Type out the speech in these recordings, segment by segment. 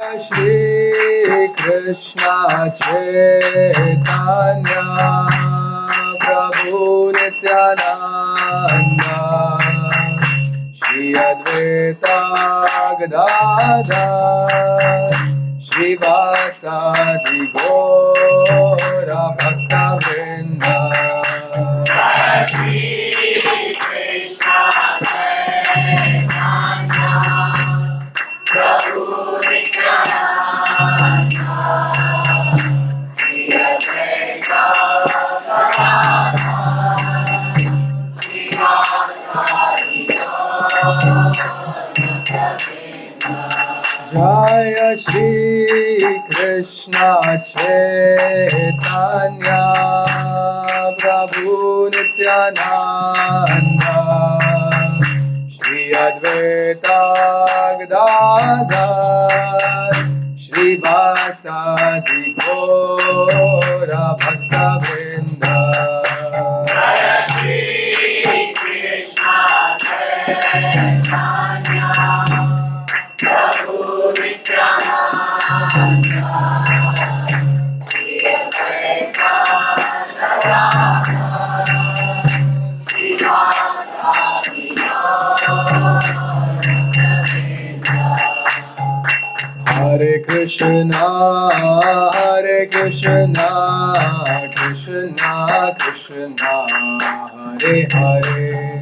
Shri Krishna Chaitanya Prabhu Nityananda Shri Advaita Gadadhar Shri Vasadi Gaura Bhakta Vrinda Shri Krishna Chaitanya Prabhu Nityananda Shri Advaita Gadadhar Shri Vasadi Jaya Shri Krishna Chaitanya Prabhu Nityananda Shri Advaita Gadadhar Shri Vasadi Gaura Bhakta Vrinda Jaya Shri Krishna Chaitanya Prabhu Nityananda Shri Advaita Gadadhar Shri Vasadi Hare Krishna, Hare Krishna, Krishna Krishna, Hare Hare,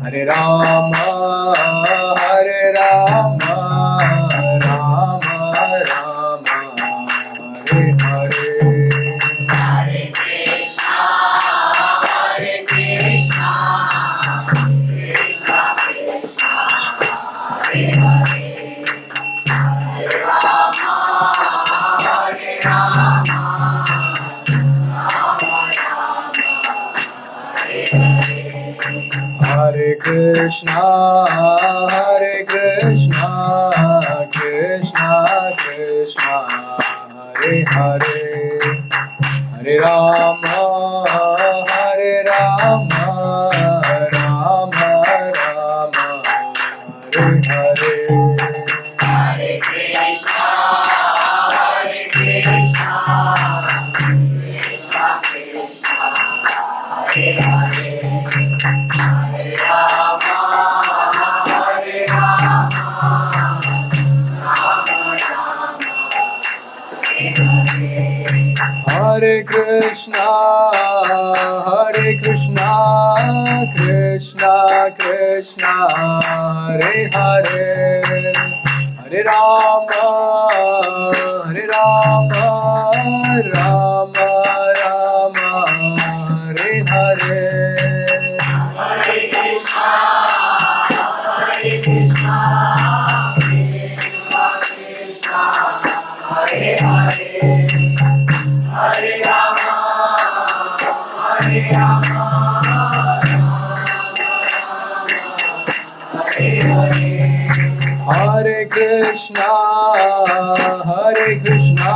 Hare Rama, Hare Rama, Rama Rama, Hare Hare. Hare Krishna, Hare Krishna, Krishna Krishna, Hare Hare. Hare Krishna, Hare Krishna, Krishna Krishna, Hare Hare, Hare Rama, Hare Rama, Rama Rama, Hare Hare. Hare Krishna, Hare Krishna, Krishna Krishna, Hare Hare. Hare Krishna, Hare Krishna, Krishna Krishna, Hare Hare, Hare Rama, Hare Rama, Rama Rama, Hare Hare. Hare Krishna, Hare Krishna, Krishna Krishna, Hare Hare. Hare Rama, Hare Rama, Hare Hare. Hare Krishna, Hare Krishna,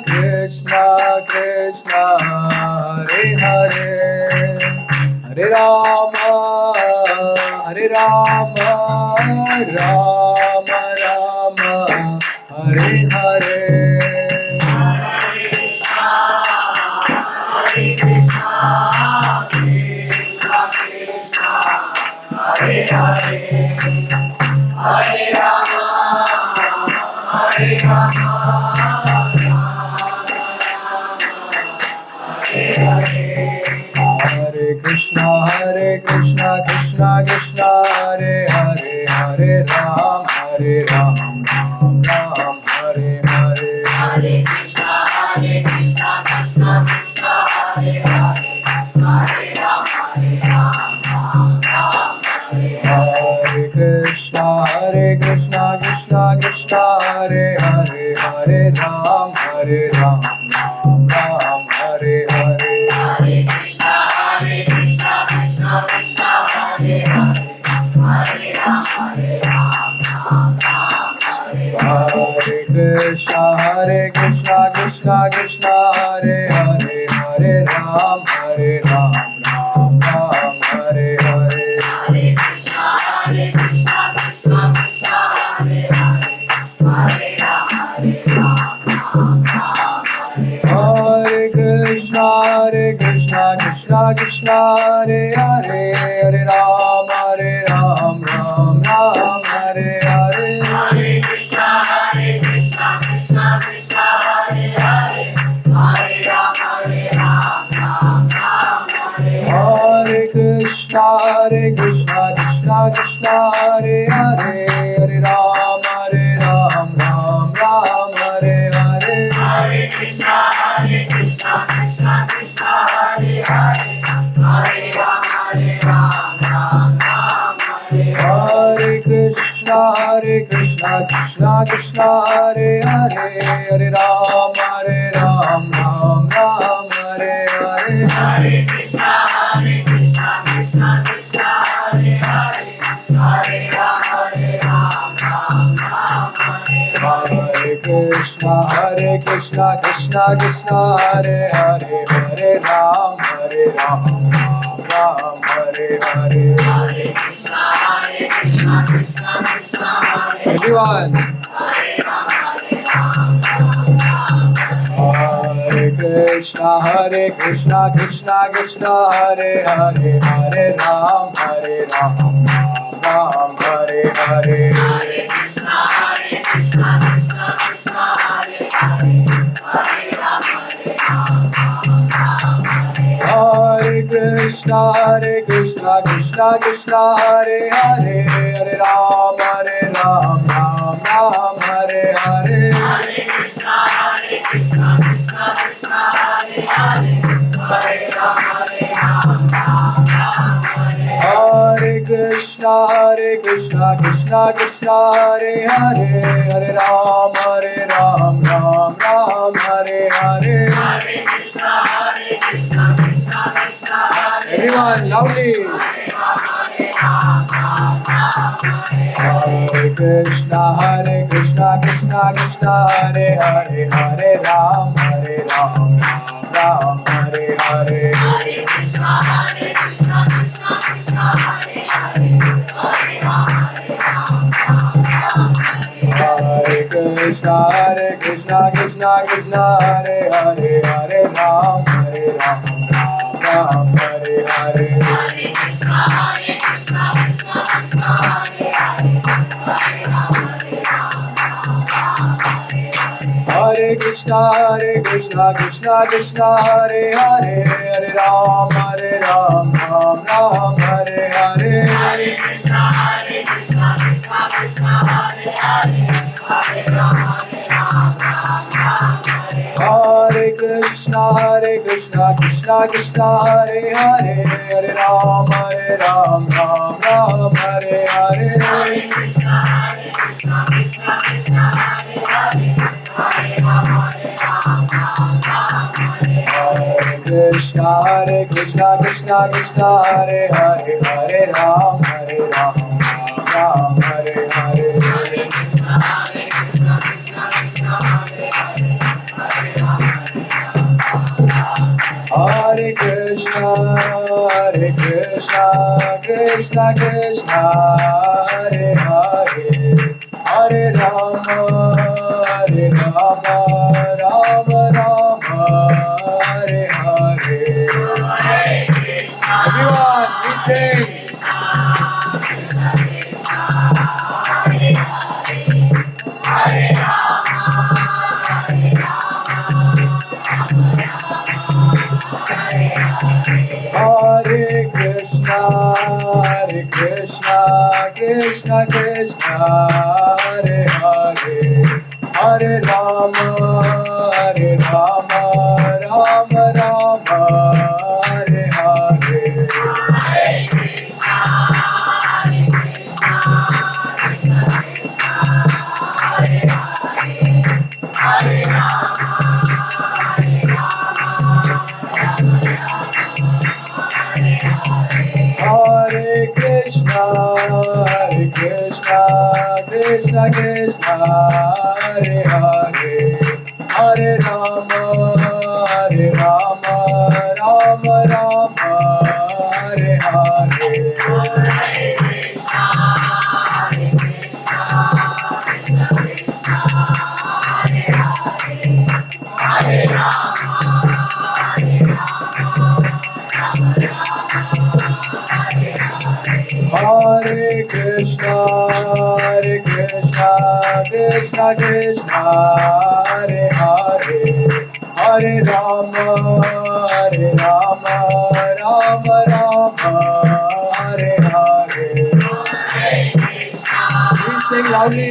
Krishna Krishna, Hare Hare, Hare Rama, Hare Rama, Rama Rama, Hare Hare. Hare Krishna, Krishna Krishna, Hare Hare, Hare Rama, Hare Rama, Hare Hare. Hare Krishna, Krishna Krishna, Hare Hare, Hare Ram, Ram Ram, Hare Hare. Hare Krishna, Krishna Krishna, Hare Hare, Hare Ram, Ram Ram, Hare Krishna, Krishna Krishna, Hare Hare, Hare Ram, Ram Ram, Hare Hare. Hare Krishna, Krishna Krishna, Hare Hare, Hare Ram, Ram Ram, Hare Hare. Krishna, Krishna Krishna, Hare Hare, Hare Ram, Ram Ram, Hare Hare. Hare Krishna, Krishna Krishna, Hare Hare, Hare Hare Krishna, Krishna Krishna, Hare Hare, Hare Ram, Ram Ram, Hare Hare. Hare Krishna, Krishna Krishna, Hare Hare, Hare Ram, Ram Ram, Hare Hare. Hare Krishna, Krishna Krishna, Hare Hare, Hare Ram, Ram Ram, Hare Hare. Hare Krishna, Krishna Krishna, Hare Hare, Hare Ram, Ram Ram, Hare Hare. Hare Krishna, Krishna Krishna, Hare Hare, Hare Ram, Ram Ram, Hare Hare. Hare Krishna, Krishna Krishna, Hare Hare, Hare Ram, Ram Ram, Hare Hare. Hare Krishna, Krishna Krishna, Hare Hare, Hare Ram, Ram Ram, Hare Hare. Hare Krishna, Krishna Krishna, Hare Everyone. Hare Ram, Ram Ram, Hare Krishna, Krishna Krishna, Hare Hare, Hare Ram, Ram Ram, Hare Hare. Hare Krishna, Krishna Krishna, Hare Hare, Hare Ram, Ram Ram, Hare Krishna, Krishna Krishna, Hare Hare, Hare Ram, Ram Ram, Hare Hare. Hare Krishna, Krishna Krishna, Hare Hare, Hare Ram, Ram Ram, Hare Krishna, Krishna Krishna, Hare Hare, Hare Ram, Ram Ram, Hare Hare. Hare Krishna, Krishna Krishna, Hare Everyone, loudly. Hare Krishna, Krishna Krishna, Hare Hare, Hare Ram, Ram, Hare Hare. Hare Krishna, Krishna Krishna, Hare Hare, Hare Ram, Ram Hare Krishna, Krishna Krishna, Hare Hare, Hare Ram, Ram, Hare Hare. Hare Krishna, Krishna Krishna, Hare Hare, Hare Ram, Hare Krishna, Krishna Krishna, Hare Hare, Hare Ram, Ram, Hare Hare. Hare Krishna, Krishna Krishna, Hare Hare, Hare Ram, Hare Krishna, Krishna Krishna, Hare Hare, Hare Ram, Ram, Hare Hare. Hare Krishna, Krishna Krishna, Hare Hare, Hare Ram, Hare Krishna, Krishna Krishna, Hare Hare, Hare Ram, Ram, Hare Hare. Hare Krishna, Krishna Krishna, Hare Hare, Hare Rama, Rama Rama, Hare Hare. Everyone, we sing. Hare Krishna, Krishna Krishna, Hare Hare, Hare Rama, Rama Rama, Hare Hare. Hare Krishna, Krishna Krishna, Hare Hare, Hare Rama, Rama Rama, Hare Hare. Krishna, Krishna Krishna, Hare Hare, Hare Rama, Rama Rama, Hare Hare. Please sing loudly.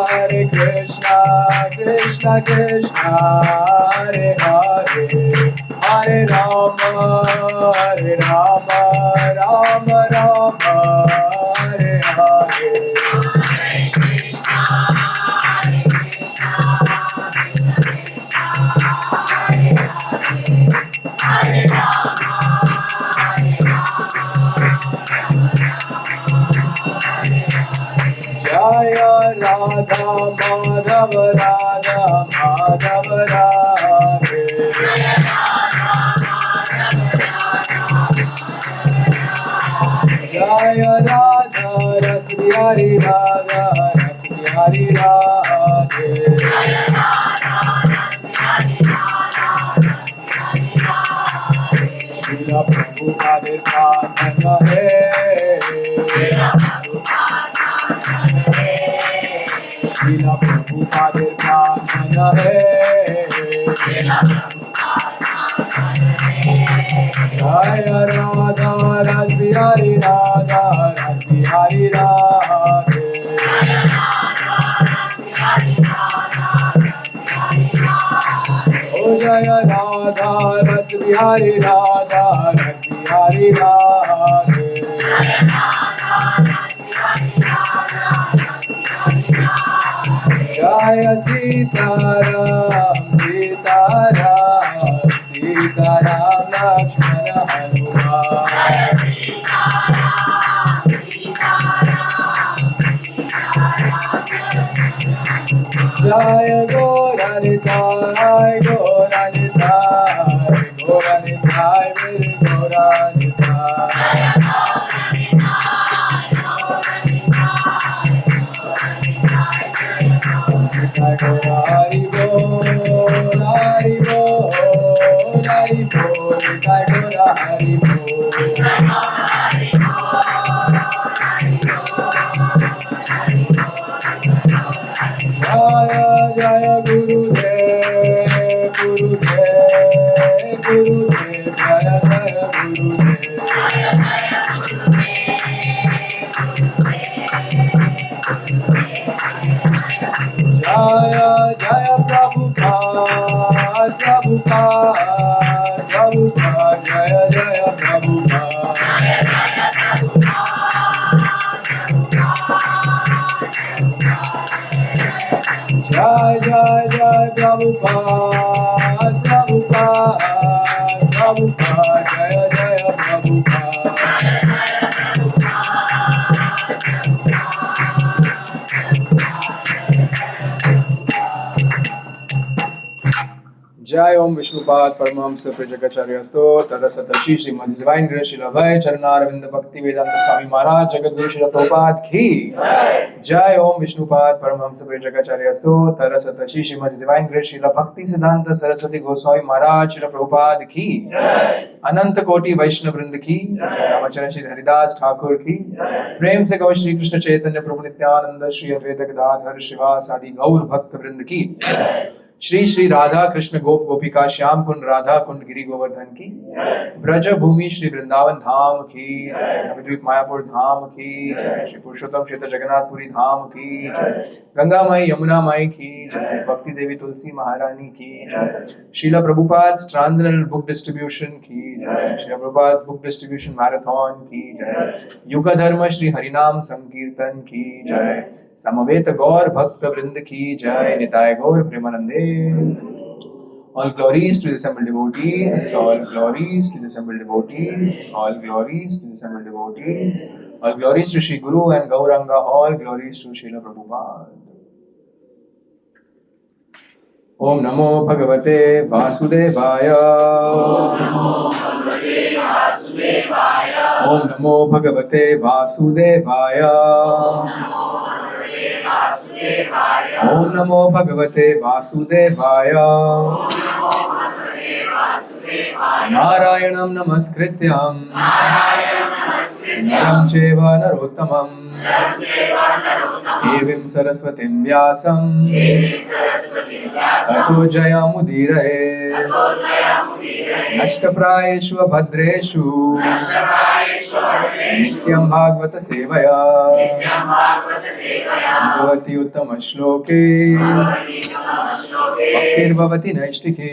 Hare Krishna, Krishna Krishna, Hare Hare, Hare Rama, Rama Rama, Hare Hare. Jaya Radha Madhav Radha Madhav Radhe. Jaya Radha Rasmi Hari Radha Rasmi Hari Radhe. Srila Prabhupada Bhakti-yoga Srila Prabhupada Bhakti-yoga Jaya Radha Rasmi Hari Radha Rasmi Hari Radhe. Oh Jaya Radha Rasmi Hari Radha Rasmi Hari Radhe. Jaya Sitaram Sitaram Sitaram Lakshmana Hanuman. Jaya Gauranitai Gauranitai Gauranitai Gauranitai. Jai Gaura Hari Bol, Hari Bol, Hari Bol, Jai Gaura Hari Bol. Jaya Jaya Gurudev, Gurudev, Gurudev, Jaya Jaya Gurudev. Jaya Jaya Prabhupada, Prabhupada, Prabhupada, Jaya Jaya Prabhupada. Jai Jai Jai Prabhupada, Prabhupada, Prabhupada, Jaya Jaya Prabhupada. Jai Om Vishnupada Paramahamsa Prajakacharyasto Tarasatashi Śrīmad Divine Grace Śrīla Bhai Charanaravindra Bhakti Vedanta Swami Maharaj Jagadguru Śrīla Prabhupada Ki Jai Om Vishnupada Paramahamsa Prajakacharyasto Tarasatashi Śrīmad Divine Grace Śrīla Bhakti Siddhanta Saraswati Goswami Maharaj Śrīla Prabhupada Ki Ananta Koti Vaishnav Vrinda Ki Ramacharya Shri Haridas Thakur Ki Prem Se Gaur Shri Krishna Chaitanya Prabhu Nityananda Shri Advaita Gadadhar Shivas Adi Gaur Bhakta Vrinda Ki Shri Shri Radha Krishna गोप गोपिका श्याम कुंड राधा कुंड गिरी गोवर्धन की ब्रज भूमि श्री वृंदावन धाम की नवद्वीप मायापुर धाम की श्री पुरुषोत्तम क्षेत्र जगन्नाथपुरी धाम की गंगा माई यमुना माई की भक्ति देवी तुलसी महारानी की Srila Prabhupada translational book distribution की Srila Prabhupada book distribution marathon की युग धर्म श्री हरिनाम संकीर्तन की जय समवेत गौर भक्त वृंद की जय निताय गौर प्रेमानंदे. All glories to the assembled devotees, all glories to the assembled devotees, all glories to the assembled devotees, all glories to Shri Guru and Gauranga, all glories to Srila Prabhupada. Om Namo Bhagavate Vasudevaya. Om Namo Bhagavate Vasudevaya. Om Namo Bhagavate Vasudevaya. Narayanam Namaskrityam Naram Cheva Narottamam Devim Saraswatim Vyasam Tato Jayamudiraye Nashtaprayeshu Abhadreshu Nityam Bhagavata Sevaya Bhavati Uttama Shloke Bhaktir Bhavati Naishtike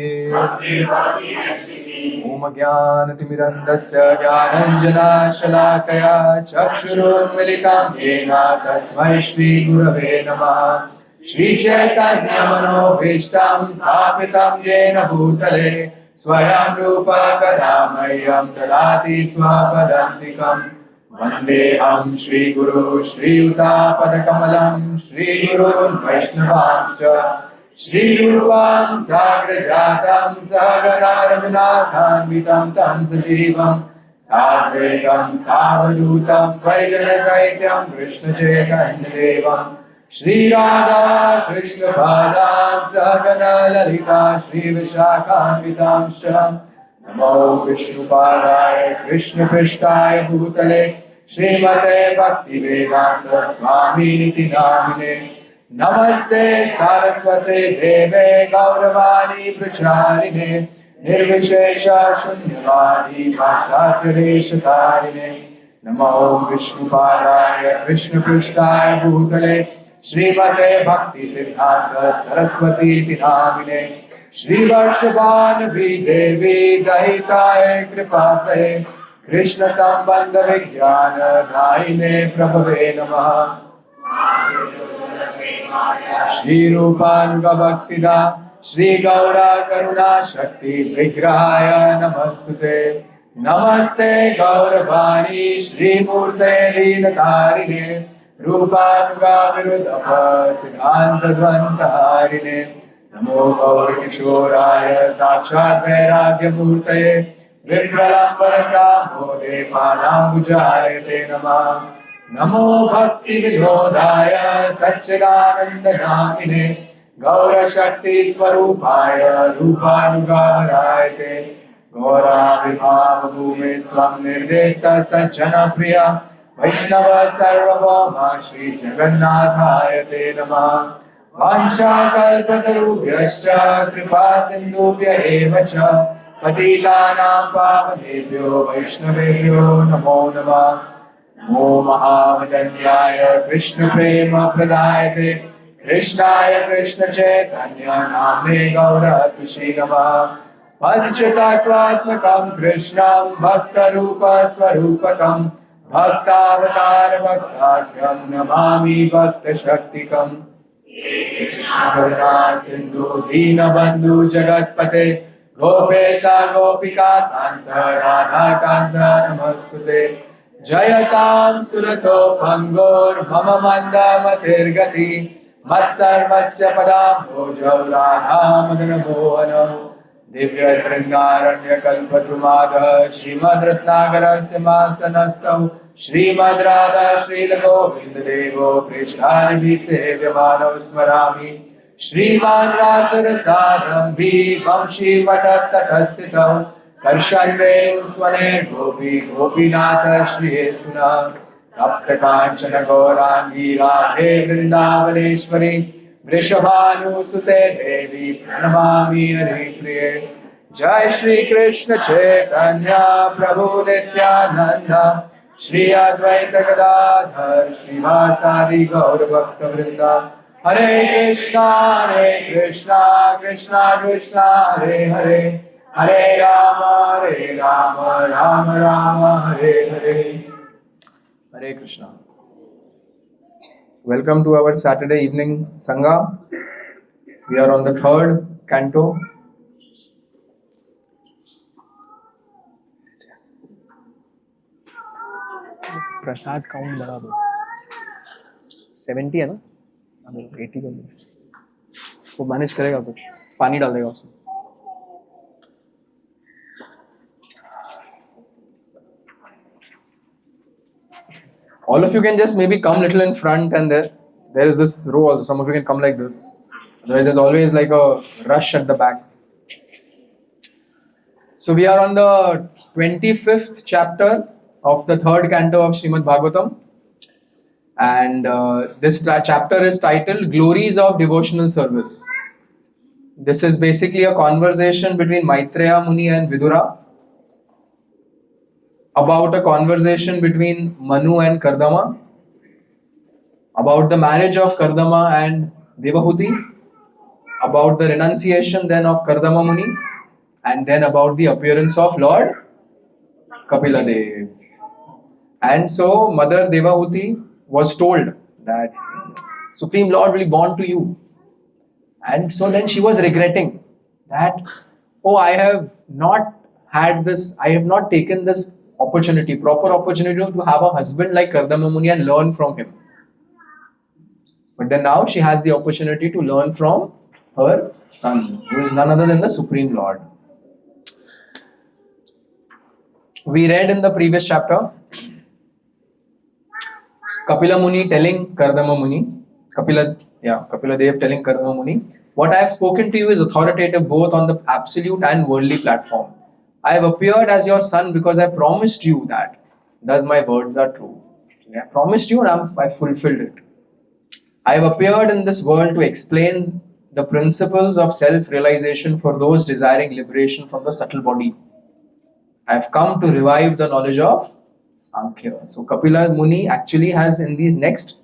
Om Jnanatimirandasya Jnananjana Shalakaya Chakshurunmilitam Yena Tasmai Shri Gurave Namaha Shri Chaitanya Manobhishtam Sthapitam Yena Bhutale Swayam Rupa Kadamayyam Dadati Swapadantikam Vandeham Shri Guru Shri Yuta Padakamalam Shri Gurun Vaishnavamscha Shri Rupam Sagrajatam Sagana Raghunathanvitam Tam Sajivam Sadvekam Savadutam Varijana Saityam Krishna Chaitanya Devam Shri Radha Krishna Padam Sagana Lalita Shri Vishakhanvitam Shram Namo Vishnu Padaya Krishna Prishtaya Bhutale Śrīmate Bhakti-Vedanta Swami Niti Namine Namaste Saraswate Deve Gauravani Pracharine Nirvishesha Shunyavadi Paschatyareshatarine Namo Vishnu Padaya Krishna Prishtaya Bhutale Śrīmate Bhakti Siddhanta Saraswati Namine Shri Varshabhanavi Devi Dahitaye Kripate Krishna Sambandha Vijnana Dhaine Prabhave Namaha Shri Rupanuga Bhaktida Shri Gaura Karuna Shakti Vigrahaya Namastute Namaste Gauravani Shri Murte Dinakarine Rupanuga Virudhapa Siddhanta Dvantaharine Namo Gaur Kishoraya Sakshat Vairagya Murtaye Vipralambara Samode Padambujayate Namah Namo Bhakti Vinodaya Satchidananda Namine Gaura Shakti Swarupaya Rupanugavarayate Gaura Vibhava Bhume Swam Nirdesta Sajjana Priya Vaishnava Sarvabhauma Shri Jagannathayate Namah Vansha kalpatarubhyascha kripa sindhubhya eva cha patitanam pavanebhyo vaishnavebhyo namo namah Namo Mahavadanyaya Krishna Prema Pradayate Krishnaya Krishna Chaitanya Namne Gaura Tushi Namah Panchatattvatmakam Krishnam Bhakta Rupa Swarupakam Bhaktavatar Bhaktakyam Namami Bhakta Shaktikam Krishna Karuna Sindhu Dina Bandhu Jagatpate Gopesa Gopika Kanta Radha Kanta Namastute Jayatam Surato Pangor Mama Manda Matirgati Matsarvasya Padam Bhojau Radha Madana Bhovana Divya Tringaranya Kalpatrumada Śrīmad Ratnagara Simhasanastau Śrīmad Radha Śrīla Govinda Devo Krishnani Sevyamano Smarami Śrīman Rasarasadambhi Vamshi Vatattatastitau Karshanvenu Swaner Gopi Gopinatha Shri Suna Tapta Kanchana Gaurangi Radhe Vrindavaneshwari Vrishabhanu Sute Devi Pranamami Hari Priye Jai Shri Krishna Chaitanya Prabhu Nityananda Shri Advaita Gadadhar Shri Vasadi Gaur Bhakta Vrinda Hare Krishna Krishna Krishna Hare Hare Hare Rama Rama Rama Hare Hare Hare Krishna. Welcome to our Saturday evening Sangha. We are on the third canto. Prasad count बढ़ा दो 70 है ना 80 का वो manage करेगा कुछ पानी डाल देगा उसमें. All of you can just maybe come little in front, and there is this row also. Some of you can come like this. Otherwise, there's always like a rush at the back. So we are on the 25th chapter of the third canto of Śrīmad-Bhāgavatam, and this chapter is titled Glories of Devotional Service. This is basically a conversation between Maitreya Muni and Vidura about a conversation between Manu and Kardama, about the marriage of Kardama and Devahūti, about the renunciation then of Kardama Muni, and then about the appearance of Lord Kapila Dev. And so Mother Devahūti was told that Supreme Lord will be born to you. And so then she was regretting that, oh, I have not taken this opportunity, proper opportunity to have a husband like Kardama Muni and learn from him. But then now she has the opportunity to learn from her son, who is none other than the Supreme Lord. We read in the previous chapter, Kapila Muni telling Kardama Muni, Kapila Dev telling Kardama Muni, what I have spoken to you is authoritative both on the absolute and worldly platform. I have appeared as your son because I promised you that. Thus my words are true. I promised you and I fulfilled it. I have appeared in this world to explain the principles of self-realization for those desiring liberation from the subtle body. I have come to revive the knowledge of Sankhya. So Kapila Muni actually has in these next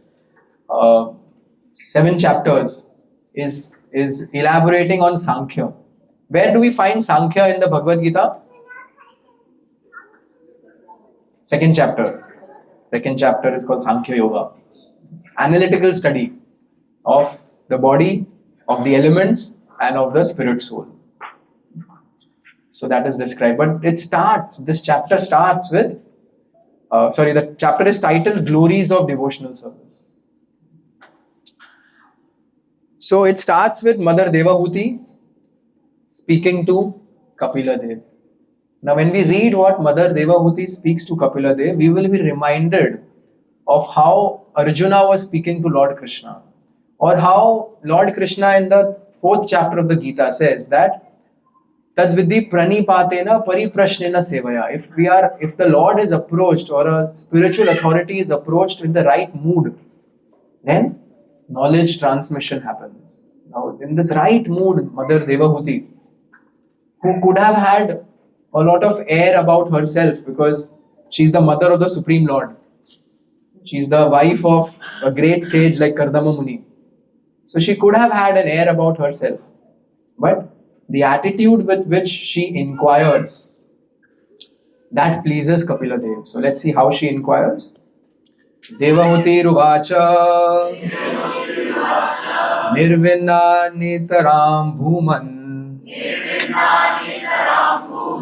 7 chapters is elaborating on Sankhya. Where do we find Sankhya in the Bhagavad Gita? Second chapter is called Sankhya Yoga. Analytical study of the body, of the elements, and of the spirit soul. So that is described. But this chapter starts with, the chapter is titled Glories of Devotional Service. So it starts with Mother Devahūti speaking to Kapila Dev. Now when we read what Mother Devahūti speaks to Kapila Dev, we will be reminded of how Arjuna was speaking to Lord Krishna, or how Lord Krishna in the 4th chapter of the Gita says that Tadvidhi pranipatena pariprashnena sevaya. If the Lord is approached, or a spiritual authority is approached in the right mood, then knowledge transmission happens. Now in this right mood, Mother Devahūti, who could have had a lot of air about herself because she's the mother of the Supreme Lord. She's the wife of a great sage like Kardama Muni. So she could have had an air about herself. But the attitude with which she inquires, that pleases Kapila Dev. So let's see how she inquires. Devahūti Ruvacha Nirvinna Nitaram Bhuman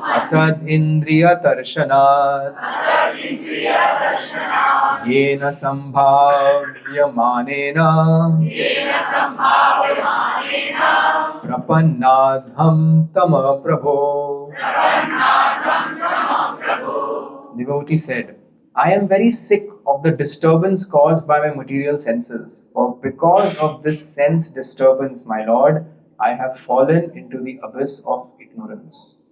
Asad Indriya Tarshanat Yena Sambhavya Manena Prapannadham Tama Prabho. Devotee said, I am very sick of the disturbance caused by my material senses. For because of this sense disturbance, my Lord, I have fallen into the abyss of ignorance.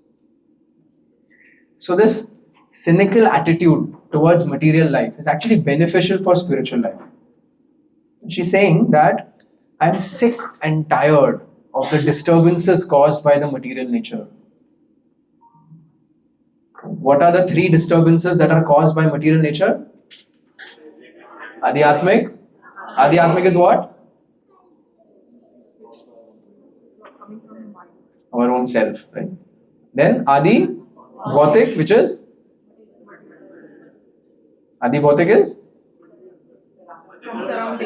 So this cynical attitude towards material life is actually beneficial for spiritual life. She's saying that I am sick and tired of the disturbances caused by the material nature. What are the 3 disturbances that are caused by material nature? Adhyatmik. Adhyatmik is what? Our own self, right? Then Adi Bhautik, which is? Adi Bhautik is?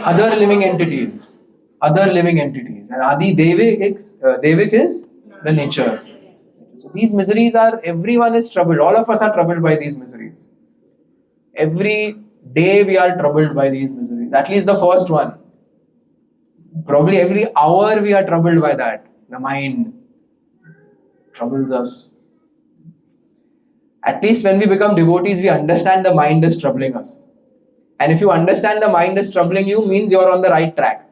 Other living entities. And Adi Devik is the nature. So these miseries everyone is troubled. All of us are troubled by these miseries. Every day we are troubled by these miseries. At least the first one. Probably every hour we are troubled by that. the mind troubles us. At least when we become devotees, we understand the mind is troubling us. And if you understand the mind is troubling you, means you are on the right track.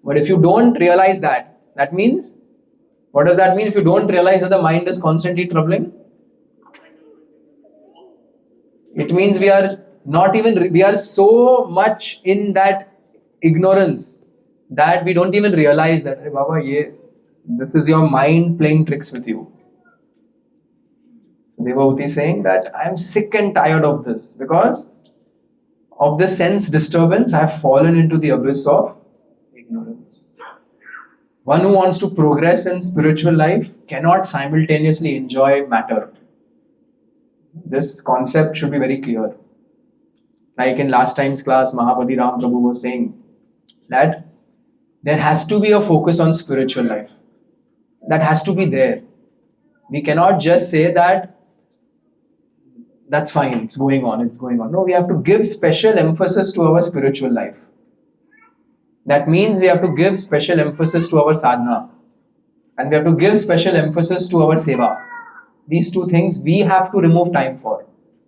But if you don't realize that, that means, what does that mean if you don't realize that the mind is constantly troubling? It means we are so much in that ignorance that we don't even realize that, hey Baba, this is your mind playing tricks with you. Devahūti is saying that I am sick and tired of this. Because of the sense disturbance, I have fallen into the abyss of ignorance. One who wants to progress in spiritual life cannot simultaneously enjoy matter. This concept should be very clear. Like in last time's class, Mahapati Ram Prabhu was saying that there has to be a focus on spiritual life. That has to be there. We cannot just say that that's fine, it's going on. No, we have to give special emphasis to our spiritual life. That means we have to give special emphasis to our sadhana. And we have to give special emphasis to our seva. These two things we have to remove time for.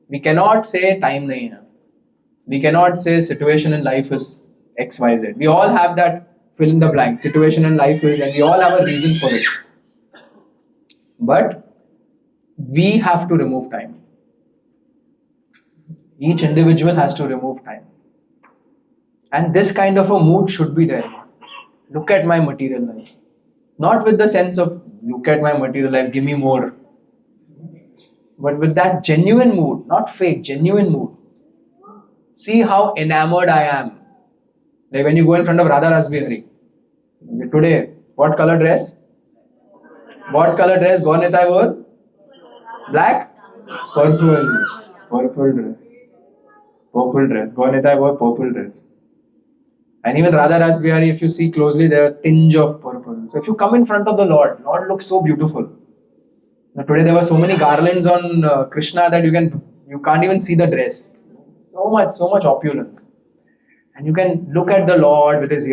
We cannot say time nahi hai. We cannot say situation in life is XYZ. We all have that fill in the blank. Situation in life is, and we all have a reason for it. But we have to remove time. Each individual has to remove time. And this kind of a mood should be there. Look at my material life. Not with the sense of, look at my material life, give me more. But with that genuine mood, not fake, genuine mood. See how enamored I am. Like when you go in front of Radha Rasbihari. Today, what color dress? What color dress Gaunitai wore? Black? Purple. Purple dress. Purple dress. Gaunitai wore purple dress. And even Radha Rasbihari, if you see closely, there are tinge of purple. So if you come in front of the Lord looks so beautiful. Now today there were so many garlands on Krishna that you can't even see the dress. So much opulence. And you can look at the Lord with his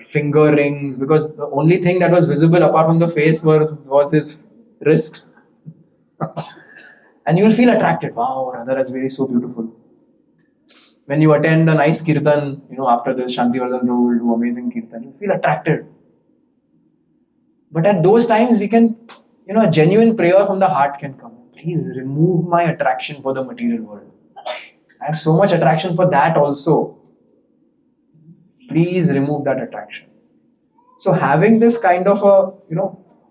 finger rings, because the only thing that was visible apart from the face was his wrist. And you will feel attracted. Wow, Radha Rasbihari is so beautiful. When you attend a nice kirtan, after this, Shantivardhan Prabhu will do amazing kirtan, you feel attracted. But at those times, we can, a genuine prayer from the heart can come. Please remove my attraction for the material world. I have so much attraction for that also. Please remove that attraction. So having this kind of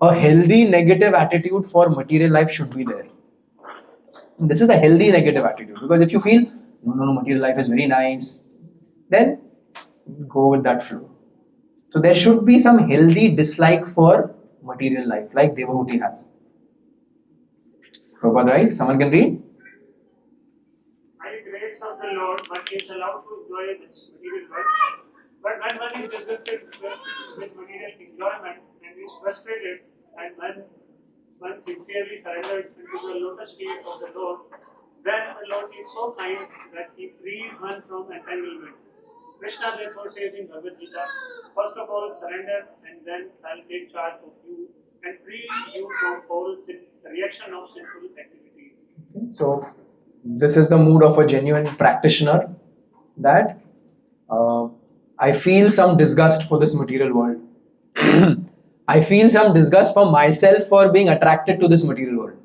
a healthy negative attitude for material life should be there. And this is a healthy negative attitude, because if you feel, no, material life is very nice, then go with that flow. So there should be some healthy dislike for material life, like Devahūti has. Prabhupada, right? Someone can read? By the grace of the Lord, one is allowed to enjoy this material world. But when one is disgusted with material enjoyment and is frustrated, and when one sincerely surrenders into the lotus feet of the Lord, then the Lord is so kind that he frees one from entanglement. Krishna therefore says in Bhagavad Gita, first of all surrender, and then I'll take charge of you and free you from all reaction of sinful activities. So this is the mood of a genuine practitioner, that I feel some disgust for this material world. I feel some disgust for myself for being attracted to this material world.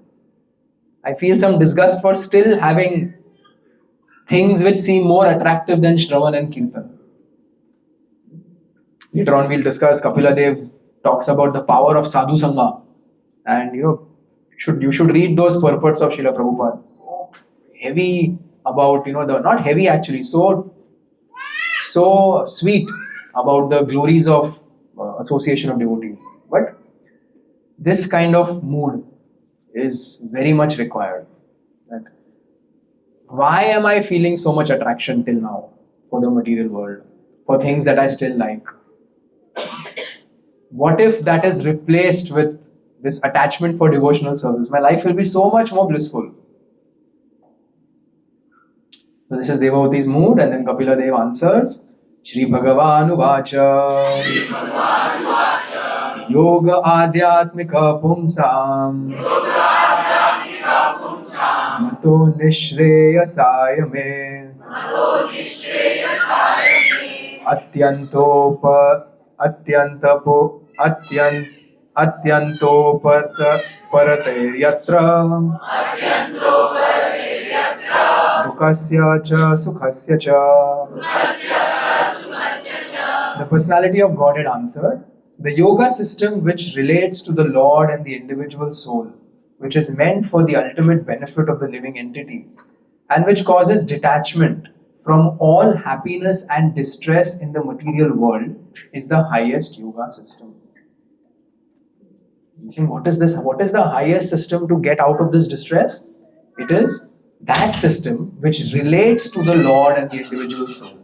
I feel some disgust for still having things which seem more attractive than Shravan and Kirtan. Later on we'll discuss, Kapila Dev talks about the power of sadhu sangha. And you should read those purports of Srila Prabhupada. So heavy about, not heavy actually, so sweet about the glories of association of devotees. But this kind of mood is very much required. That why am I feeling so much attraction till now for the material world, for things that I still like? What if that is replaced with this attachment for devotional service? My life will be so much more blissful. So this is Devahūti's mood, and then Kapila Dev answers, Shri Bhagavan Uvacha. Yoga Adhyatmika Pumsam Mato Nishreyasaya Me Atyantopat Parate Yatra Dukasya Cha Sukhasya Cha. The personality of Godhead answered, the yoga system which relates to the Lord and the individual soul, which is meant for the ultimate benefit of the living entity, and which causes detachment from all happiness and distress in the material world, is the highest yoga system. You think, what is this? What is the highest system to get out of this distress? It is that system which relates to the Lord and the individual soul.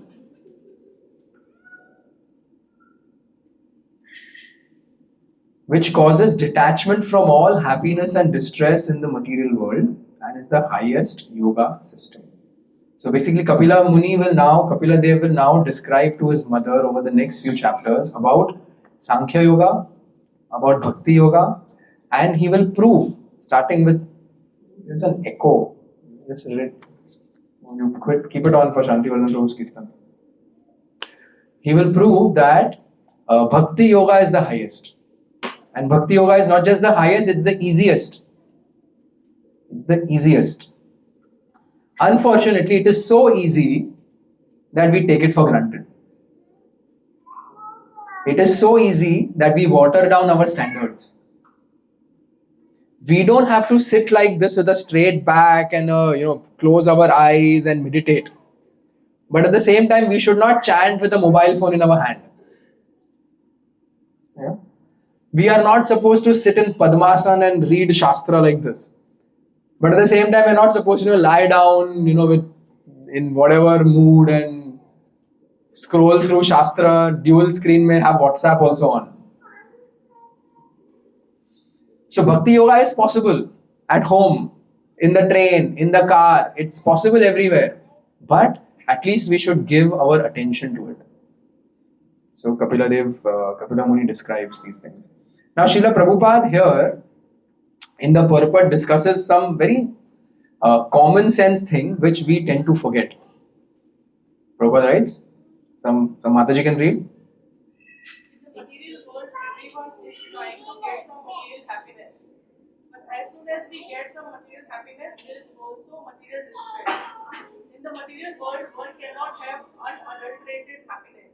Which causes detachment from all happiness and distress in the material world, and is the highest yoga system. So basically Kapila Dev will now describe to his mother over the next few chapters about Sankhya Yoga, about Bhakti Yoga, and he will prove, starting with, there's an echo, just read it. You keep it on for Shanti Vardhan Prabhu's Kirtan. He will prove that Bhakti Yoga is the highest. And Bhakti Yoga is not just the highest, it's the easiest. It's the easiest. Unfortunately, it is so easy that we take it for granted. It is so easy that we water down our standards. We don't have to sit like this with a straight back and close our eyes and meditate. But at the same time, we should not chant with a mobile phone in our hand. Yeah? We are not supposed to sit in Padmasana and read Shastra like this. But at the same time, we're not supposed to lie down, in whatever mood and scroll through Shastra. Dual screen may have WhatsApp also on. So Bhakti Yoga is possible at home, in the train, in the car. It's possible everywhere. But at least we should give our attention to it. So Kapila Muni describes these things. Now Srila Prabhupada here in the purport discusses some very common sense thing which we tend to forget. Prabhupada writes, some Mataji can read. In the material world, everyone is trying to get some material happiness. But as soon as we get some material happiness, there is also material distress. In the material world, one cannot have unadulterated happiness.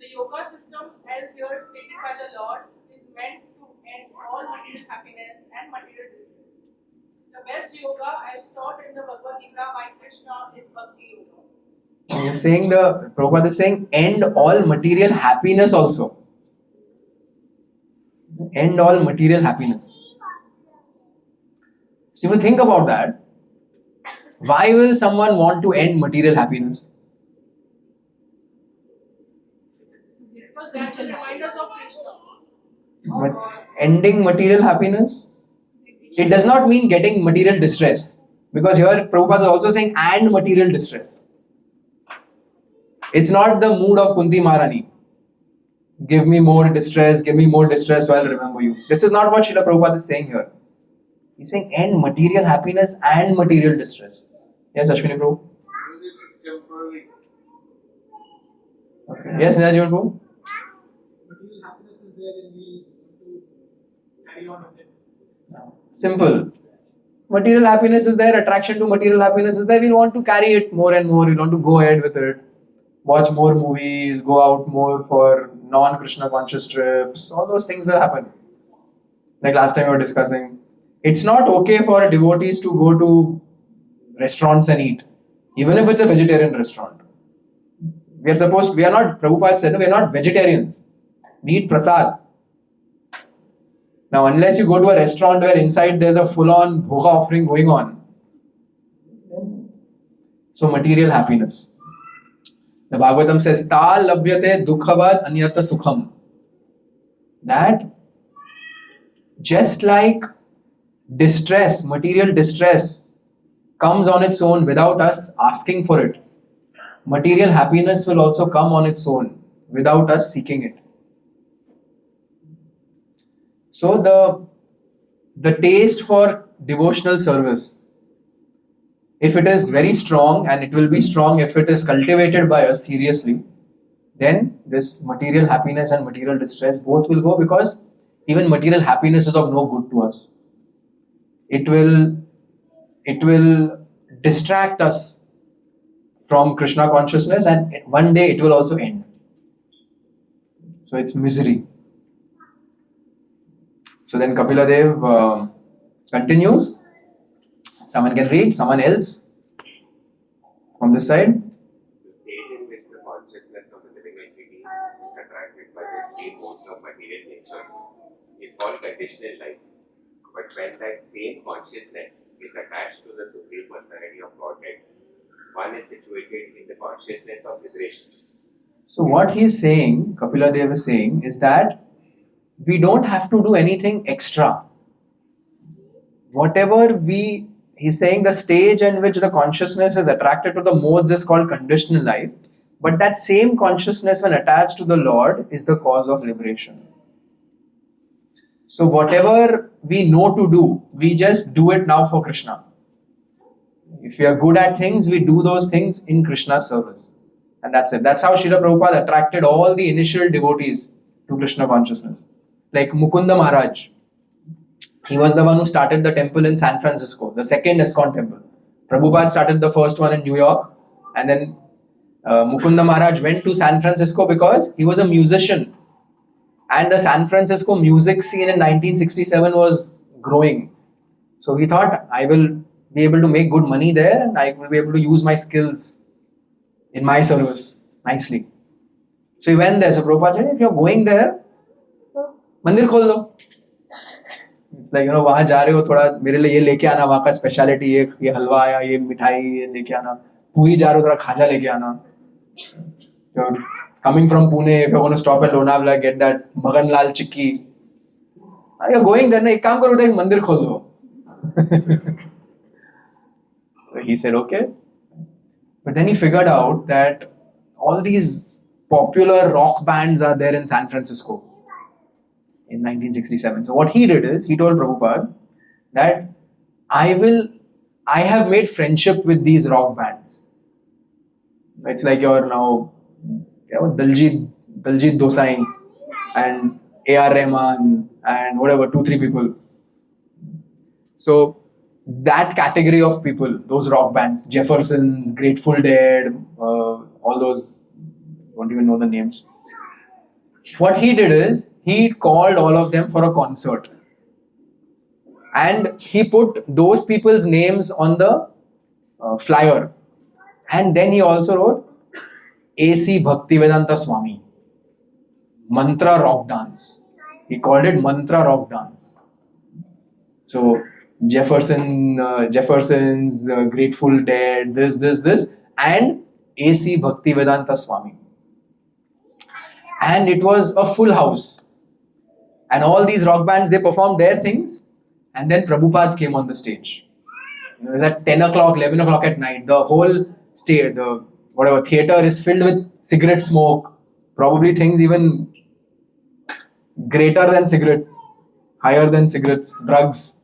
The yoga system, as here stated by the Lord, is meant to end all material happiness and material distress. The best yoga, as taught in the Bhagavad Gita by Krishna, is bhakti yoga. Prabhupada is saying, end all material happiness also. End all material happiness. So if you think about that, why will someone want to end material happiness? Because that will remind us of Krishna. But ending material happiness, it does not mean getting material distress. Because here Prabhupada is also saying, and material distress. It's not the mood of Kunti Maharani. Give me more distress so I'll remember you. This is not what Srila Prabhupada is saying here. He's saying end material happiness and material distress. Yes, Ashwini Prabhu? Okay. Yes, Nidajivan Prabhu? Material happiness is there and we want to carry on with it. Simple. Material happiness is there, attraction to material happiness is there, we'll want to carry it more and more, we'll want to go ahead with it. Watch more movies, go out more for non-Krishna conscious trips, all those things will happen. Like last time we were discussing, it's not okay for devotees to go to restaurants and eat, even if it's a vegetarian restaurant. Prabhupada said, we are not vegetarians. We eat prasad. Now, unless you go to a restaurant where inside there's a full-on bhoga offering going on. So, material happiness. The Bhagavatam says, Ta labhyate dukhavad anyata sukham. That just like distress, material distress comes on its own without us asking for it, material happiness will also come on its own without us seeking it. So the taste for devotional service, if it is very strong, and it will be strong if it is cultivated by us seriously, then this material happiness and material distress both will go, because even material happiness is of no good to us. It will distract us from Krishna consciousness, and one day it will also end. So it's misery. So then Kapila Dev continues. Someone can read, someone else from this side. The stage in which the consciousness of the living entity is attracted by the three modes of material nature is called conditional life. But when that same consciousness is attached to the Supreme Personality of Godhead, one is situated in the consciousness of liberation. So what he is saying, Kapila Dev is saying, is that we don't have to do anything extra. He's saying the stage in which the consciousness is attracted to the modes is called conditional life, but that same consciousness, when attached to the Lord, is the cause of liberation. So whatever we know to do, we just do it now for Krishna. If we are good at things, we do those things in Krishna's service. And that's it. That's how Srila Prabhupada attracted all the initial devotees to Krishna consciousness. Like Mukunda Maharaj. He was the one who started the temple in San Francisco, the second ISKCON temple. Prabhupada started the first one in New York, and then Mukunda Maharaj went to San Francisco because he was a musician. And the San Francisco music scene in 1967 was growing. So he thought, I will be able to make good money there, and I will be able to use my skills in my service nicely. So he went there. So Prabhupada said, if you're going there, mandir khol do. It's like, वहाँ जा रहे हो, थोड़ा मेरे लिए ये लेके आना, वहाँ का स्पेशलिटी ये हलवा या ये मिठाई ये लेके आना, पुरी जा रहे हो, थोड़ा खाजा लेके आना. You're coming from Pune, if you're going to stop at Lonavala, get that Magan Lal Chikki. You're going there, एक काम करो, एक मंदिर खोल दो. So he said, okay. But then he figured out that all these popular rock bands are there in San Francisco in 1967. So what he did is, he told Prabhupada that I have made friendship with these rock bands. It's like you're now Daljit Dosain and A.R. Rahman and whatever, 2-3 people. So that category of people, those rock bands, Jeffersons, Grateful Dead, all those, don't even know the names. What he did is, he called all of them for a concert. And he put those people's names on the flyer. And then he also wrote A.C. Bhaktivedanta Swami, Mantra Rock Dance. He called it Mantra Rock Dance. So Jefferson's, Grateful Dead, this, and A.C. Bhaktivedanta Swami. And it was a full house. And all these rock bands, they performed their things. And then Prabhupada came on the stage. It was at 10 o'clock, 11 o'clock at night. The whole stage, theater is filled with cigarette smoke. Probably things even greater than cigarette, higher than cigarettes, drugs.